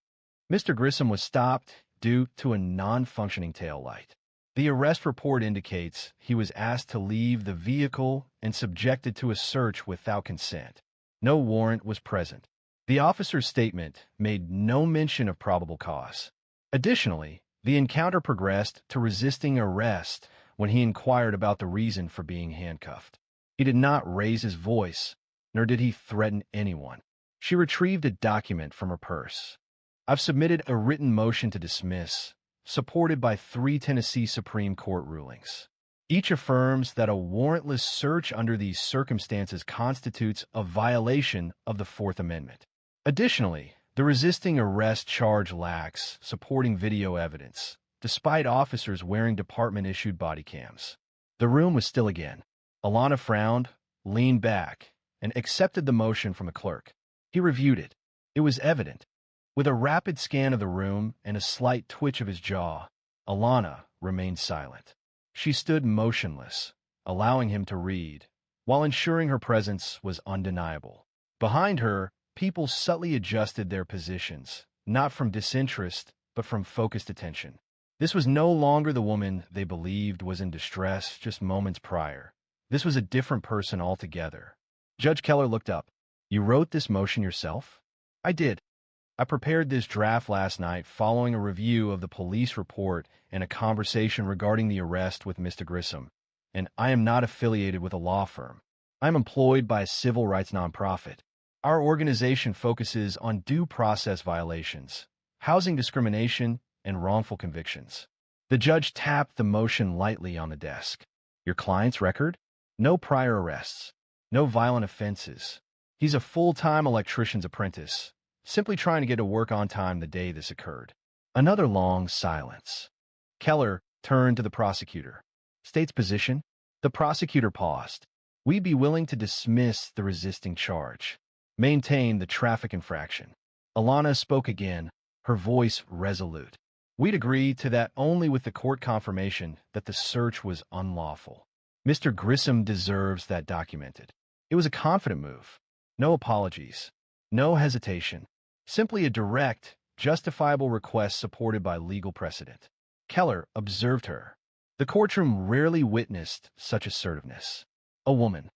Mr. Grissom was stopped due to a non-functioning tail light. The arrest report indicates he was asked to leave the vehicle and subjected to a search without consent. No warrant was present. The officer's statement made no mention of probable cause. Additionally, the encounter progressed to resisting arrest when he inquired about the reason for being handcuffed. He did not raise his voice, nor did he threaten anyone. She retrieved a document from her purse. I've submitted a written motion to dismiss, supported by 3 Tennessee Supreme Court rulings. Each affirms that a warrantless search under these circumstances constitutes a violation of the Fourth Amendment. Additionally, the resisting arrest charge lacks supporting video evidence, despite officers wearing department-issued body cams. The room was still again. Alana frowned, leaned back, and accepted the motion from a clerk. He reviewed it. It was evident. With a rapid scan of the room and a slight twitch of his jaw, Alana remained silent. She stood motionless, allowing him to read, while ensuring her presence was undeniable. Behind her, people subtly adjusted their positions, not from disinterest, but from focused attention. This was no longer the woman they believed was in distress just moments prior. This was a different person altogether. Judge Keller looked up. You wrote this motion yourself? I did. I prepared this draft last night following a review of the police report and a conversation regarding the arrest with Mr. Grissom, and I am not affiliated with a law firm. I am employed by a civil rights nonprofit. Our organization focuses on due process violations, housing discrimination, and wrongful convictions. The judge tapped the motion lightly on the desk. Your client's record? No prior arrests. No violent offenses. He's a full-time electrician's apprentice, simply trying to get to work on time the day this occurred. Another long silence. Keller turned to the prosecutor. State's position? The prosecutor paused. We'd be willing to dismiss the resisting charge. Maintain the traffic infraction. Alana spoke again, her voice resolute. We'd agree to that only with the court confirmation that the search was unlawful. Mr. Grissom deserves that documented. It was a confident move. No apologies. No hesitation. Simply a direct, justifiable request supported by legal precedent. Keller observed her. The courtroom rarely witnessed such assertiveness. A woman,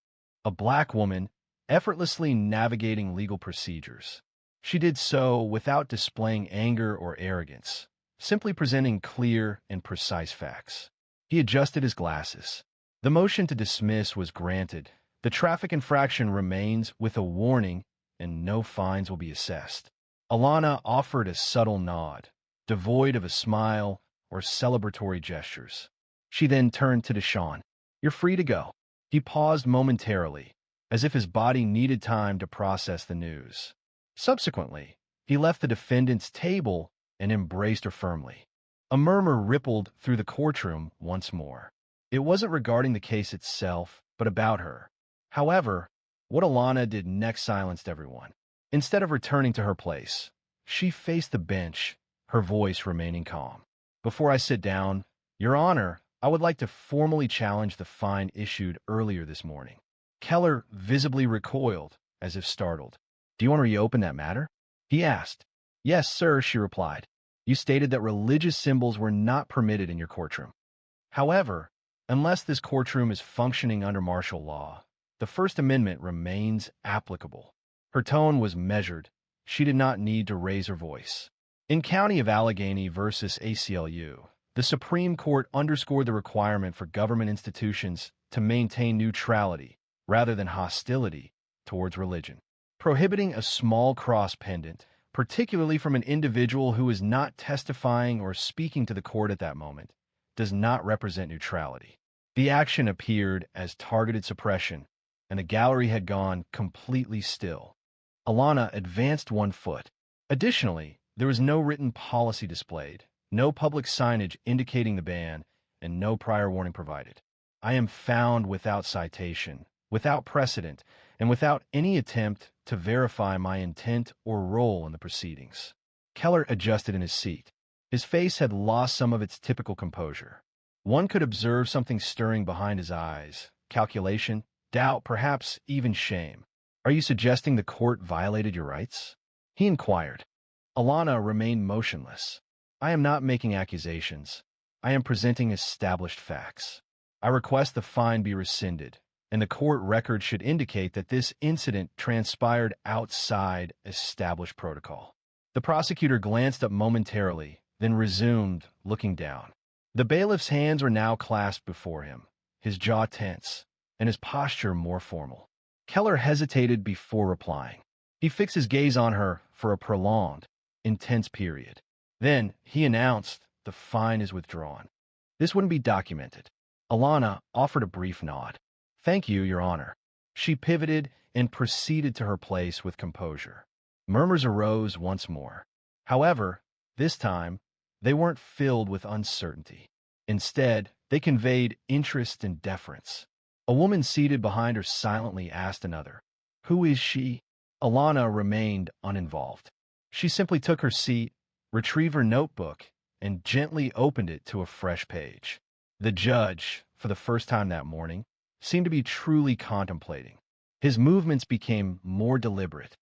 a black woman, effortlessly navigating legal procedures. She did so without displaying anger or arrogance, simply presenting clear and precise facts. He adjusted his glasses. The motion to dismiss was granted. The traffic infraction remains with a warning, and no fines will be assessed. Alana offered a subtle nod, devoid of a smile or celebratory gestures. She then turned to Deshawn. You're free to go. He paused momentarily, as if his body needed time to process the news. Subsequently, he left the defendant's table and embraced her firmly. A murmur rippled through the courtroom once more. It wasn't regarding the case itself, but about her. However, what Alana did next silenced everyone. Instead of returning to her place, she faced the bench, her voice remaining calm. Before I sit down, Your Honor, I would like to formally challenge the fine issued earlier this morning. Keller visibly recoiled, as if startled. Do you want to reopen that matter? He asked. Yes, sir, she replied. You stated that religious symbols were not permitted in your courtroom. However, unless this courtroom is functioning under martial law, the First Amendment remains applicable. Her tone was measured. She did not need to raise her voice. In County of Allegheny versus ACLU, the Supreme Court underscored the requirement for government institutions to maintain neutrality rather than hostility towards religion. Prohibiting a small cross pendant, particularly from an individual who is not testifying or speaking to the court at that moment, does not represent neutrality. The action appeared as targeted suppression, and the gallery had gone completely still. Alana advanced 1 foot. Additionally, there was no written policy displayed, no public signage indicating the ban, and no prior warning provided. I am found without citation, without precedent, and without any attempt to verify my intent or role in the proceedings. Keller adjusted in his seat. His face had lost some of its typical composure. One could observe something stirring behind his eyes: calculation, doubt, perhaps even shame. Are you suggesting the court violated your rights? He inquired. Alana remained motionless. I am not making accusations. I am presenting established facts. I request the fine be rescinded, and the court record should indicate that this incident transpired outside established protocol. The prosecutor glanced up momentarily, then resumed, looking down. The bailiff's hands were now clasped before him, his jaw tense, and his posture more formal. Keller hesitated before replying. He fixed his gaze on her for a prolonged, intense period. Then he announced, "The fine is withdrawn." This wouldn't be documented. Alana offered a brief nod. "Thank you, Your Honor." She pivoted and proceeded to her place with composure. Murmurs arose once more. However, this time, they weren't filled with uncertainty. Instead, they conveyed interest and deference. A woman seated behind her silently asked another, "Who is she?" Alana remained uninvolved. She simply took her seat, retrieved her notebook, and gently opened it to a fresh page. The judge, for the first time that morning, seemed to be truly contemplating. His movements became more deliberate.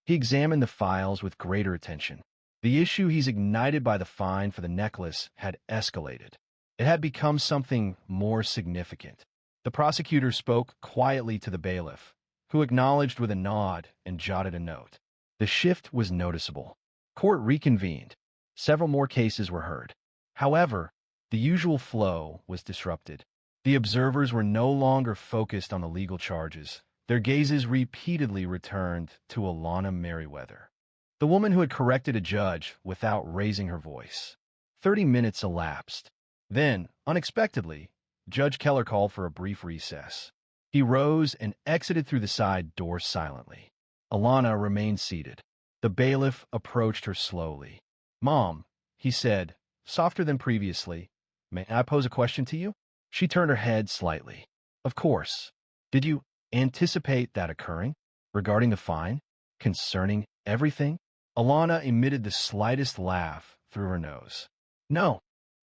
He examined the files with greater attention. The issue he's ignited by the fine for the necklace had escalated. It had become something more significant. The prosecutor spoke quietly to the bailiff, who acknowledged with a nod and jotted a note. The shift was noticeable. Court reconvened. Several more cases were heard. However, the usual flow was disrupted. The observers were no longer focused on the legal charges. Their gazes repeatedly returned to Alana Merriweather, the woman who had corrected a judge without raising her voice. 30 minutes elapsed. Then, unexpectedly, Judge Keller called for a brief recess. He rose and exited through the side door silently. Alana remained seated. The bailiff approached her slowly. "Mom," he said, softer than previously, "may I pose a question to you?" She turned her head slightly. "Of course. Did you anticipate that occurring? Regarding the fine? Concerning everything?" Alana emitted the slightest laugh through her nose. "No,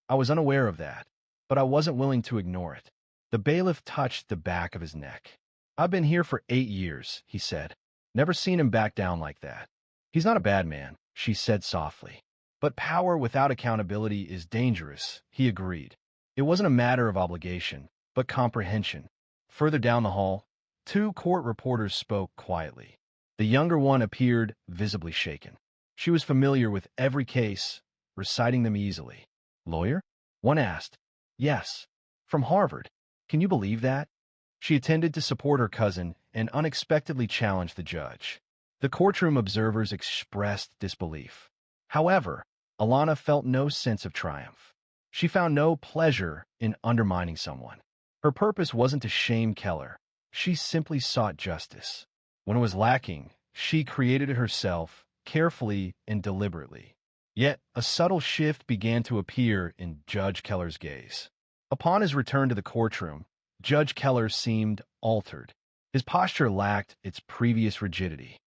I was unaware of that, but I wasn't willing to ignore it." The bailiff touched the back of his neck. "I've been here for 8 years," he said. "Never seen him back down like that." "He's not a bad man," she said softly. "But power without accountability is dangerous," he agreed. It wasn't a matter of obligation, but comprehension. Further down the hall, 2 court reporters spoke quietly. The younger one appeared visibly shaken. She was familiar with every case, reciting them easily. "Lawyer?" one asked. "Yes, from Harvard. Can you believe that?" She attended to support her cousin and unexpectedly challenged the judge. The courtroom observers expressed disbelief. However, Alana felt no sense of triumph. She found no pleasure in undermining someone. Her purpose wasn't to shame Keller. She simply sought justice. When it was lacking, she created it herself, carefully and deliberately. Yet a subtle shift began to appear in Judge Keller's gaze. Upon his return to the courtroom, Judge Keller seemed altered. His posture lacked its previous rigidity.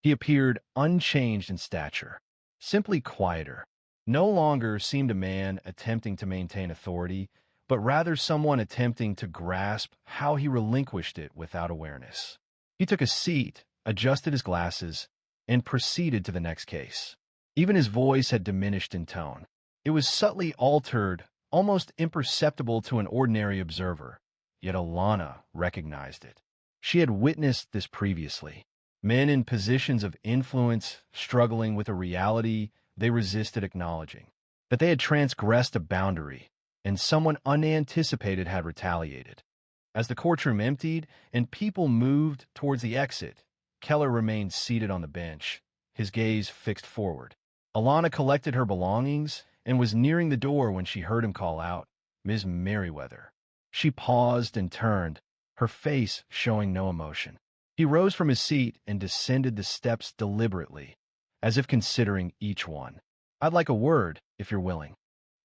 He appeared unchanged in stature, simply quieter. No longer seemed a man attempting to maintain authority, but rather someone attempting to grasp how he relinquished it without awareness. He took a seat, adjusted his glasses, and proceeded to the next case. Even his voice had diminished in tone. It was subtly altered, almost imperceptible to an ordinary observer, yet Alana recognized it. She had witnessed this previously. Men in positions of influence struggling with a reality they resisted acknowledging, that they had transgressed a boundary, and someone unanticipated had retaliated. As the courtroom emptied and people moved towards the exit, Keller remained seated on the bench, his gaze fixed forward. Alana collected her belongings and was nearing the door when she heard him call out, "Ms. Merriweather." She paused and turned, her face showing no emotion. He rose from his seat and descended the steps deliberately, as if considering each one. I'd like a word, if you're willing.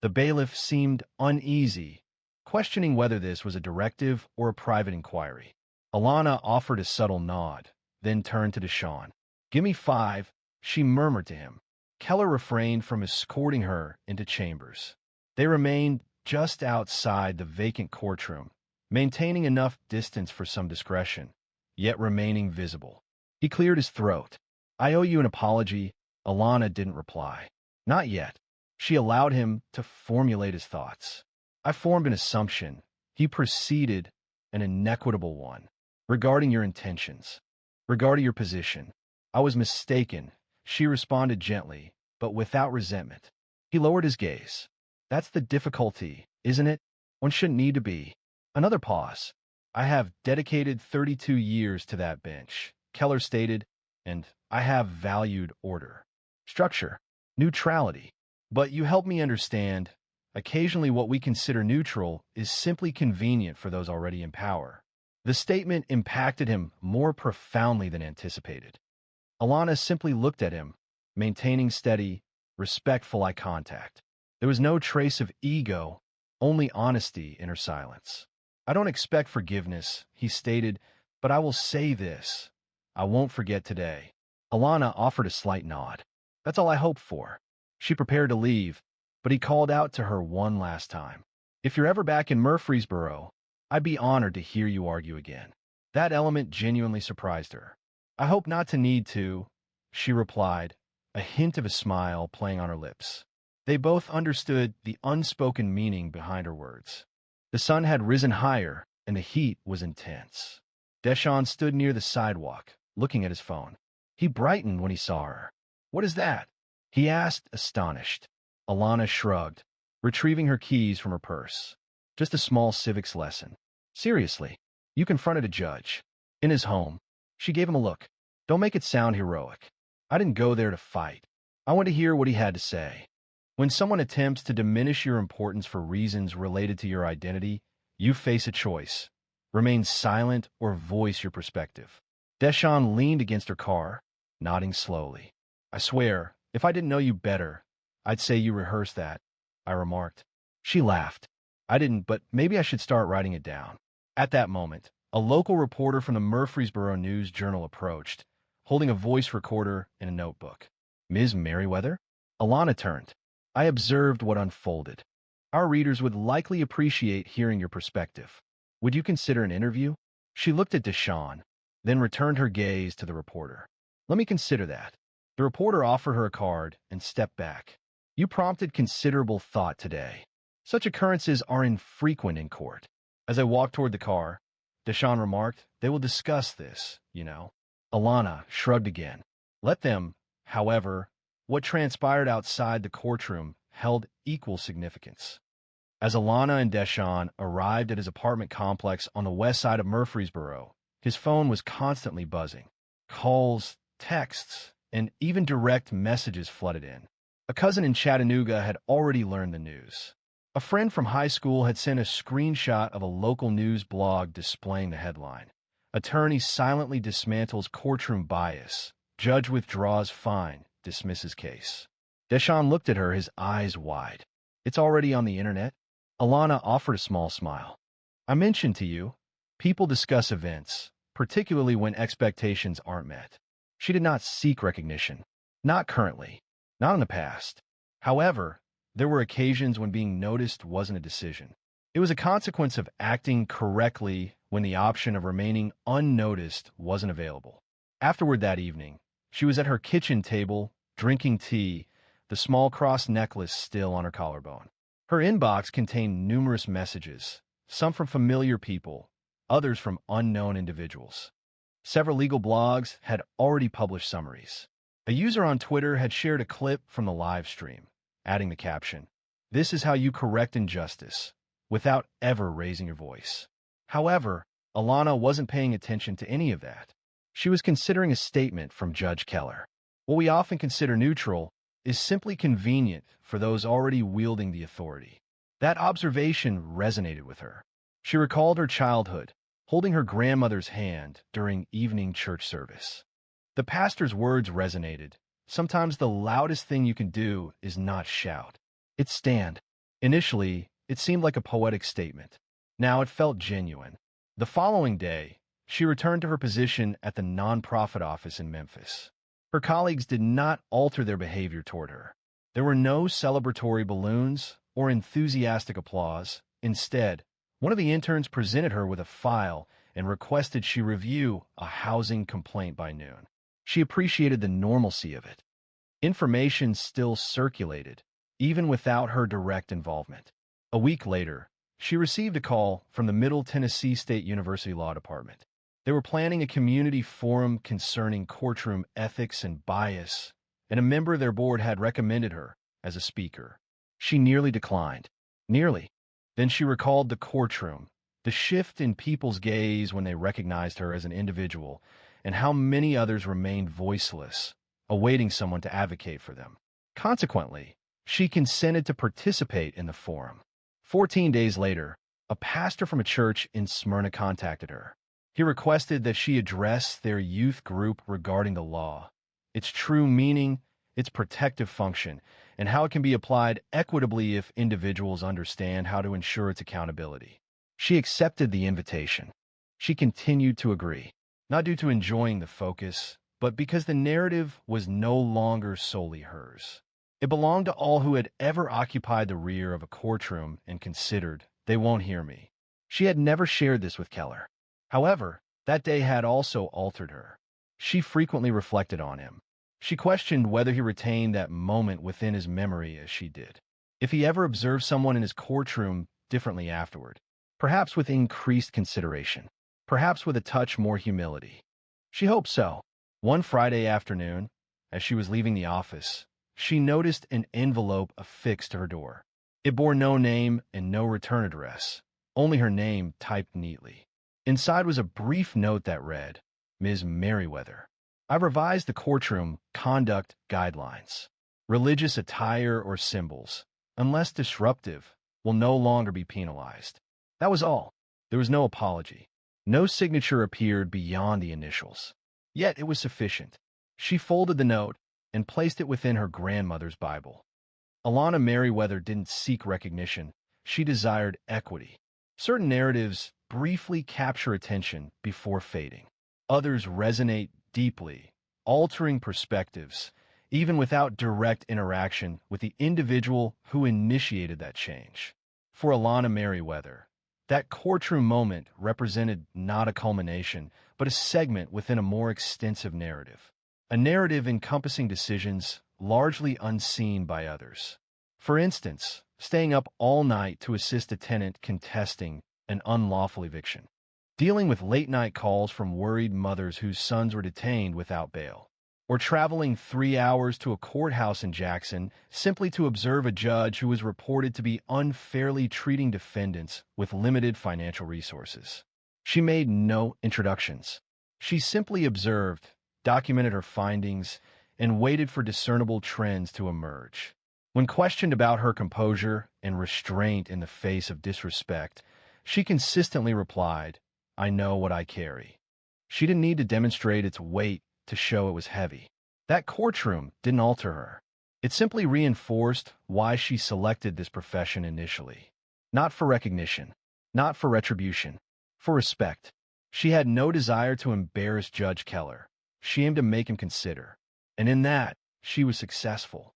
The bailiff seemed uneasy, questioning whether this was a directive or a private inquiry. Alana offered a subtle nod, then turned to Deshawn. "Give me 5," she murmured to him. Keller refrained from escorting her into chambers. They remained just outside the vacant courtroom, maintaining enough distance for some discretion, yet remaining visible. He cleared his throat. "I owe you an apology." Alana didn't reply. Not yet. She allowed him to formulate his thoughts. "I formed an assumption," he proceeded, "an inequitable one, regarding your intentions, regarding your position. I was mistaken," she responded gently, but without resentment. He lowered his gaze. "That's the difficulty, isn't it? One shouldn't need to be." Another pause. "I have dedicated 32 years to that bench," Keller stated, "and I have valued order, structure, neutrality. But you help me understand, occasionally what we consider neutral is simply convenient for those already in power." The statement impacted him more profoundly than anticipated. Alana simply looked at him, maintaining steady, respectful eye contact. There was no trace of ego, only honesty in her silence. "I don't expect forgiveness," he stated, "but I will say this. I won't forget today." Alana offered a slight nod. "That's all I hoped for." She prepared to leave, but he called out to her one last time. "If you're ever back in Murfreesboro, I'd be honored to hear you argue again." That element genuinely surprised her. "I hope not to need to," she replied, a hint of a smile playing on her lips. They both understood the unspoken meaning behind her words. The sun had risen higher, and the heat was intense. Deshawn stood near the sidewalk, looking at his phone. He brightened when he saw her. "What is that?" he asked, astonished. Alana shrugged, retrieving her keys from her purse. "Just a small civics lesson." "Seriously, you confronted a judge in his home." She gave him a look. "Don't make it sound heroic. I didn't go there to fight. I want to hear what he had to say." When someone attempts to diminish your importance for reasons related to your identity, you face a choice: remain silent or voice your perspective. Deshawn leaned against her car, nodding slowly. "I swear, if I didn't know you better, I'd say you rehearsed that," I remarked. She laughed. "I didn't, but maybe I should start writing it down." At that moment, a local reporter from the Murfreesboro News-Journal approached, holding a voice recorder and a notebook. "Ms. Merriweather?" Alana turned. "I observed what unfolded. Our readers would likely appreciate hearing your perspective. Would you consider an interview?" She looked at Deshawn, then returned her gaze to the reporter. "Let me consider that." The reporter offered her a card and stepped back. "You prompted considerable thought today. Such occurrences are infrequent in court." As I walked toward the car, Deshawn remarked, "They will discuss this, you know." Alana shrugged again. "Let them." However, what transpired outside the courtroom held equal significance. As Alana and Deshawn arrived at his apartment complex on the west side of Murfreesboro, his phone was constantly buzzing. Calls, texts, and even direct messages flooded in. A cousin in Chattanooga had already learned the news. A friend from high school had sent a screenshot of a local news blog displaying the headline: "Attorney silently dismantles courtroom bias. Judge withdraws fine, dismisses case." Deshawn looked at her, his eyes wide. "It's already on the internet?" Alana offered a small smile. "I mentioned to you, people discuss events, particularly when expectations aren't met." She did not seek recognition. Not currently. Not in the past. However, there were occasions when being noticed wasn't a decision. It was a consequence of acting correctly when the option of remaining unnoticed wasn't available. Afterward that evening, she was at her kitchen table, drinking tea, the small cross necklace still on her collarbone. Her inbox contained numerous messages, some from familiar people, others from unknown individuals. Several legal blogs had already published summaries. A user on Twitter had shared a clip from the live stream, adding the caption, "This is how you correct injustice," without ever raising your voice. However, Alana wasn't paying attention to any of that. She was considering a statement from Judge Keller. What we often consider neutral is simply convenient for those already wielding the authority. That observation resonated with her. She recalled her childhood, holding her grandmother's hand during evening church service. The pastor's words resonated. Sometimes the loudest thing you can do is not shout. It's stand. Initially, it seemed like a poetic statement. Now it felt genuine. The following day, she returned to her position at the nonprofit office in Memphis. Her colleagues did not alter their behavior toward her. There were no celebratory balloons or enthusiastic applause. Instead, one of the interns presented her with a file and requested she review a housing complaint by noon. She appreciated the normalcy of it. Information still circulated, even without her direct involvement. A week later, she received a call from the Middle Tennessee State University Law Department. They were planning a community forum concerning courtroom ethics and bias, and a member of their board had recommended her as a speaker. She nearly declined. Nearly. Then she recalled the courtroom, the shift in people's gaze when they recognized her as an individual, and how many others remained voiceless, awaiting someone to advocate for them. Consequently, she consented to participate in the forum. 14 days later, a pastor from a church in Smyrna contacted her. He requested that she address their youth group regarding the law, its true meaning, its protective function, and how it can be applied equitably if individuals understand how to ensure its accountability. She accepted the invitation. She continued to agree, not due to enjoying the focus, but because the narrative was no longer solely hers. It belonged to all who had ever occupied the rear of a courtroom and considered, "They won't hear me." She had never shared this with Keller. However, that day had also altered her. She frequently reflected on him. She questioned whether he retained that moment within his memory as she did. If he ever observed someone in his courtroom differently afterward, perhaps with increased consideration, perhaps with a touch more humility. She hoped so. One Friday afternoon, as she was leaving the office, she noticed an envelope affixed to her door. It bore no name and no return address, only her name typed neatly. Inside was a brief note that read, "Ms. Merriweather, I've revised the courtroom conduct guidelines. Religious attire or symbols, unless disruptive, will no longer be penalized." That was all. There was no apology. No signature appeared beyond the initials. Yet it was sufficient. She folded the note and placed it within her grandmother's Bible. Alana Merriweather didn't seek recognition. She desired equity. Certain narratives briefly capture attention before fading. Others resonate deeply, altering perspectives, even without direct interaction with the individual who initiated that change. For Alana Merriweather, that courtroom moment represented not a culmination, but a segment within a more extensive narrative. A narrative encompassing decisions largely unseen by others. For instance, staying up all night to assist a tenant contesting an unlawful eviction. Dealing with late-night calls from worried mothers whose sons were detained without bail. Or traveling 3 hours to a courthouse in Jackson simply to observe a judge who was reported to be unfairly treating defendants with limited financial resources. She made no introductions. She simply observed, documented her findings, and waited for discernible trends to emerge. When questioned about her composure and restraint in the face of disrespect, she consistently replied, "I know what I carry." She didn't need to demonstrate its weight to show it was heavy. That courtroom didn't alter her. It simply reinforced why she selected this profession initially. Not for recognition, not for retribution, for respect. She had no desire to embarrass Judge Keller. She aimed to make him consider. And in that, she was successful.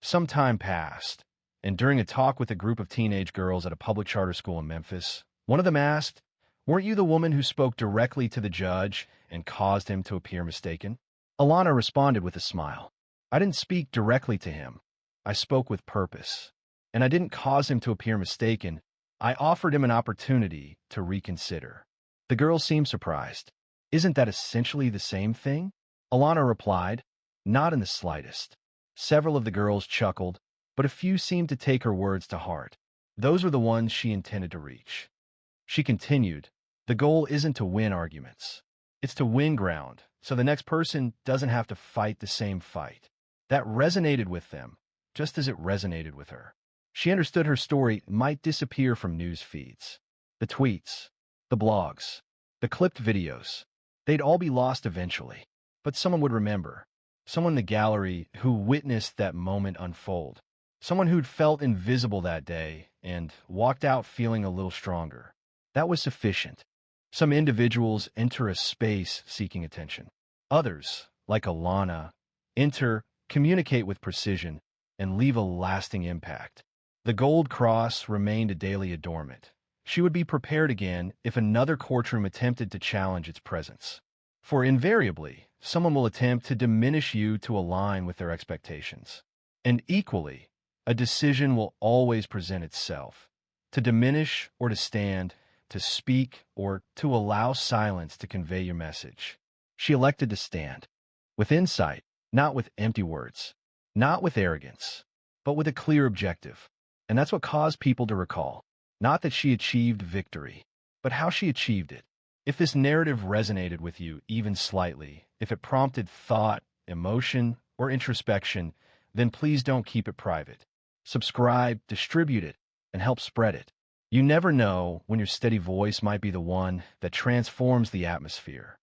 Some time passed, and during a talk with a group of teenage girls at a public charter school in Memphis, one of them asked, "Weren't you the woman who spoke directly to the judge and caused him to appear mistaken?" Alana responded with a smile. "I didn't speak directly to him. I spoke with purpose. And I didn't cause him to appear mistaken. I offered him an opportunity to reconsider." The girls seemed surprised. "Isn't that essentially the same thing?" Alana replied, "Not in the slightest." Several of the girls chuckled, but a few seemed to take her words to heart. Those were the ones she intended to reach. She continued, "The goal isn't to win arguments. It's to win ground, so the next person doesn't have to fight the same fight." That resonated with them, just as it resonated with her. She understood her story might disappear from news feeds. The tweets, the blogs, the clipped videos, they'd all be lost eventually. But someone would remember. Someone in the gallery who witnessed that moment unfold. Someone who'd felt invisible that day and walked out feeling a little stronger. That was sufficient. Some individuals enter a space seeking attention. Others, like Alana, enter, communicate with precision, and leave a lasting impact. The gold cross remained a daily adornment. She would be prepared again if another courtroom attempted to challenge its presence. For invariably, someone will attempt to diminish you to align with their expectations. And equally, a decision will always present itself. To diminish or to stand, to speak or to allow silence to convey your message. She elected to stand. With insight, not with empty words. Not with arrogance, but with a clear objective. And that's what caused people to recall. Not that she achieved victory, but how she achieved it. If this narrative resonated with you even slightly, if it prompted thought, emotion, or introspection, then please don't keep it private. Subscribe, distribute it, and help spread it. You never know when your steady voice might be the one that transforms the atmosphere.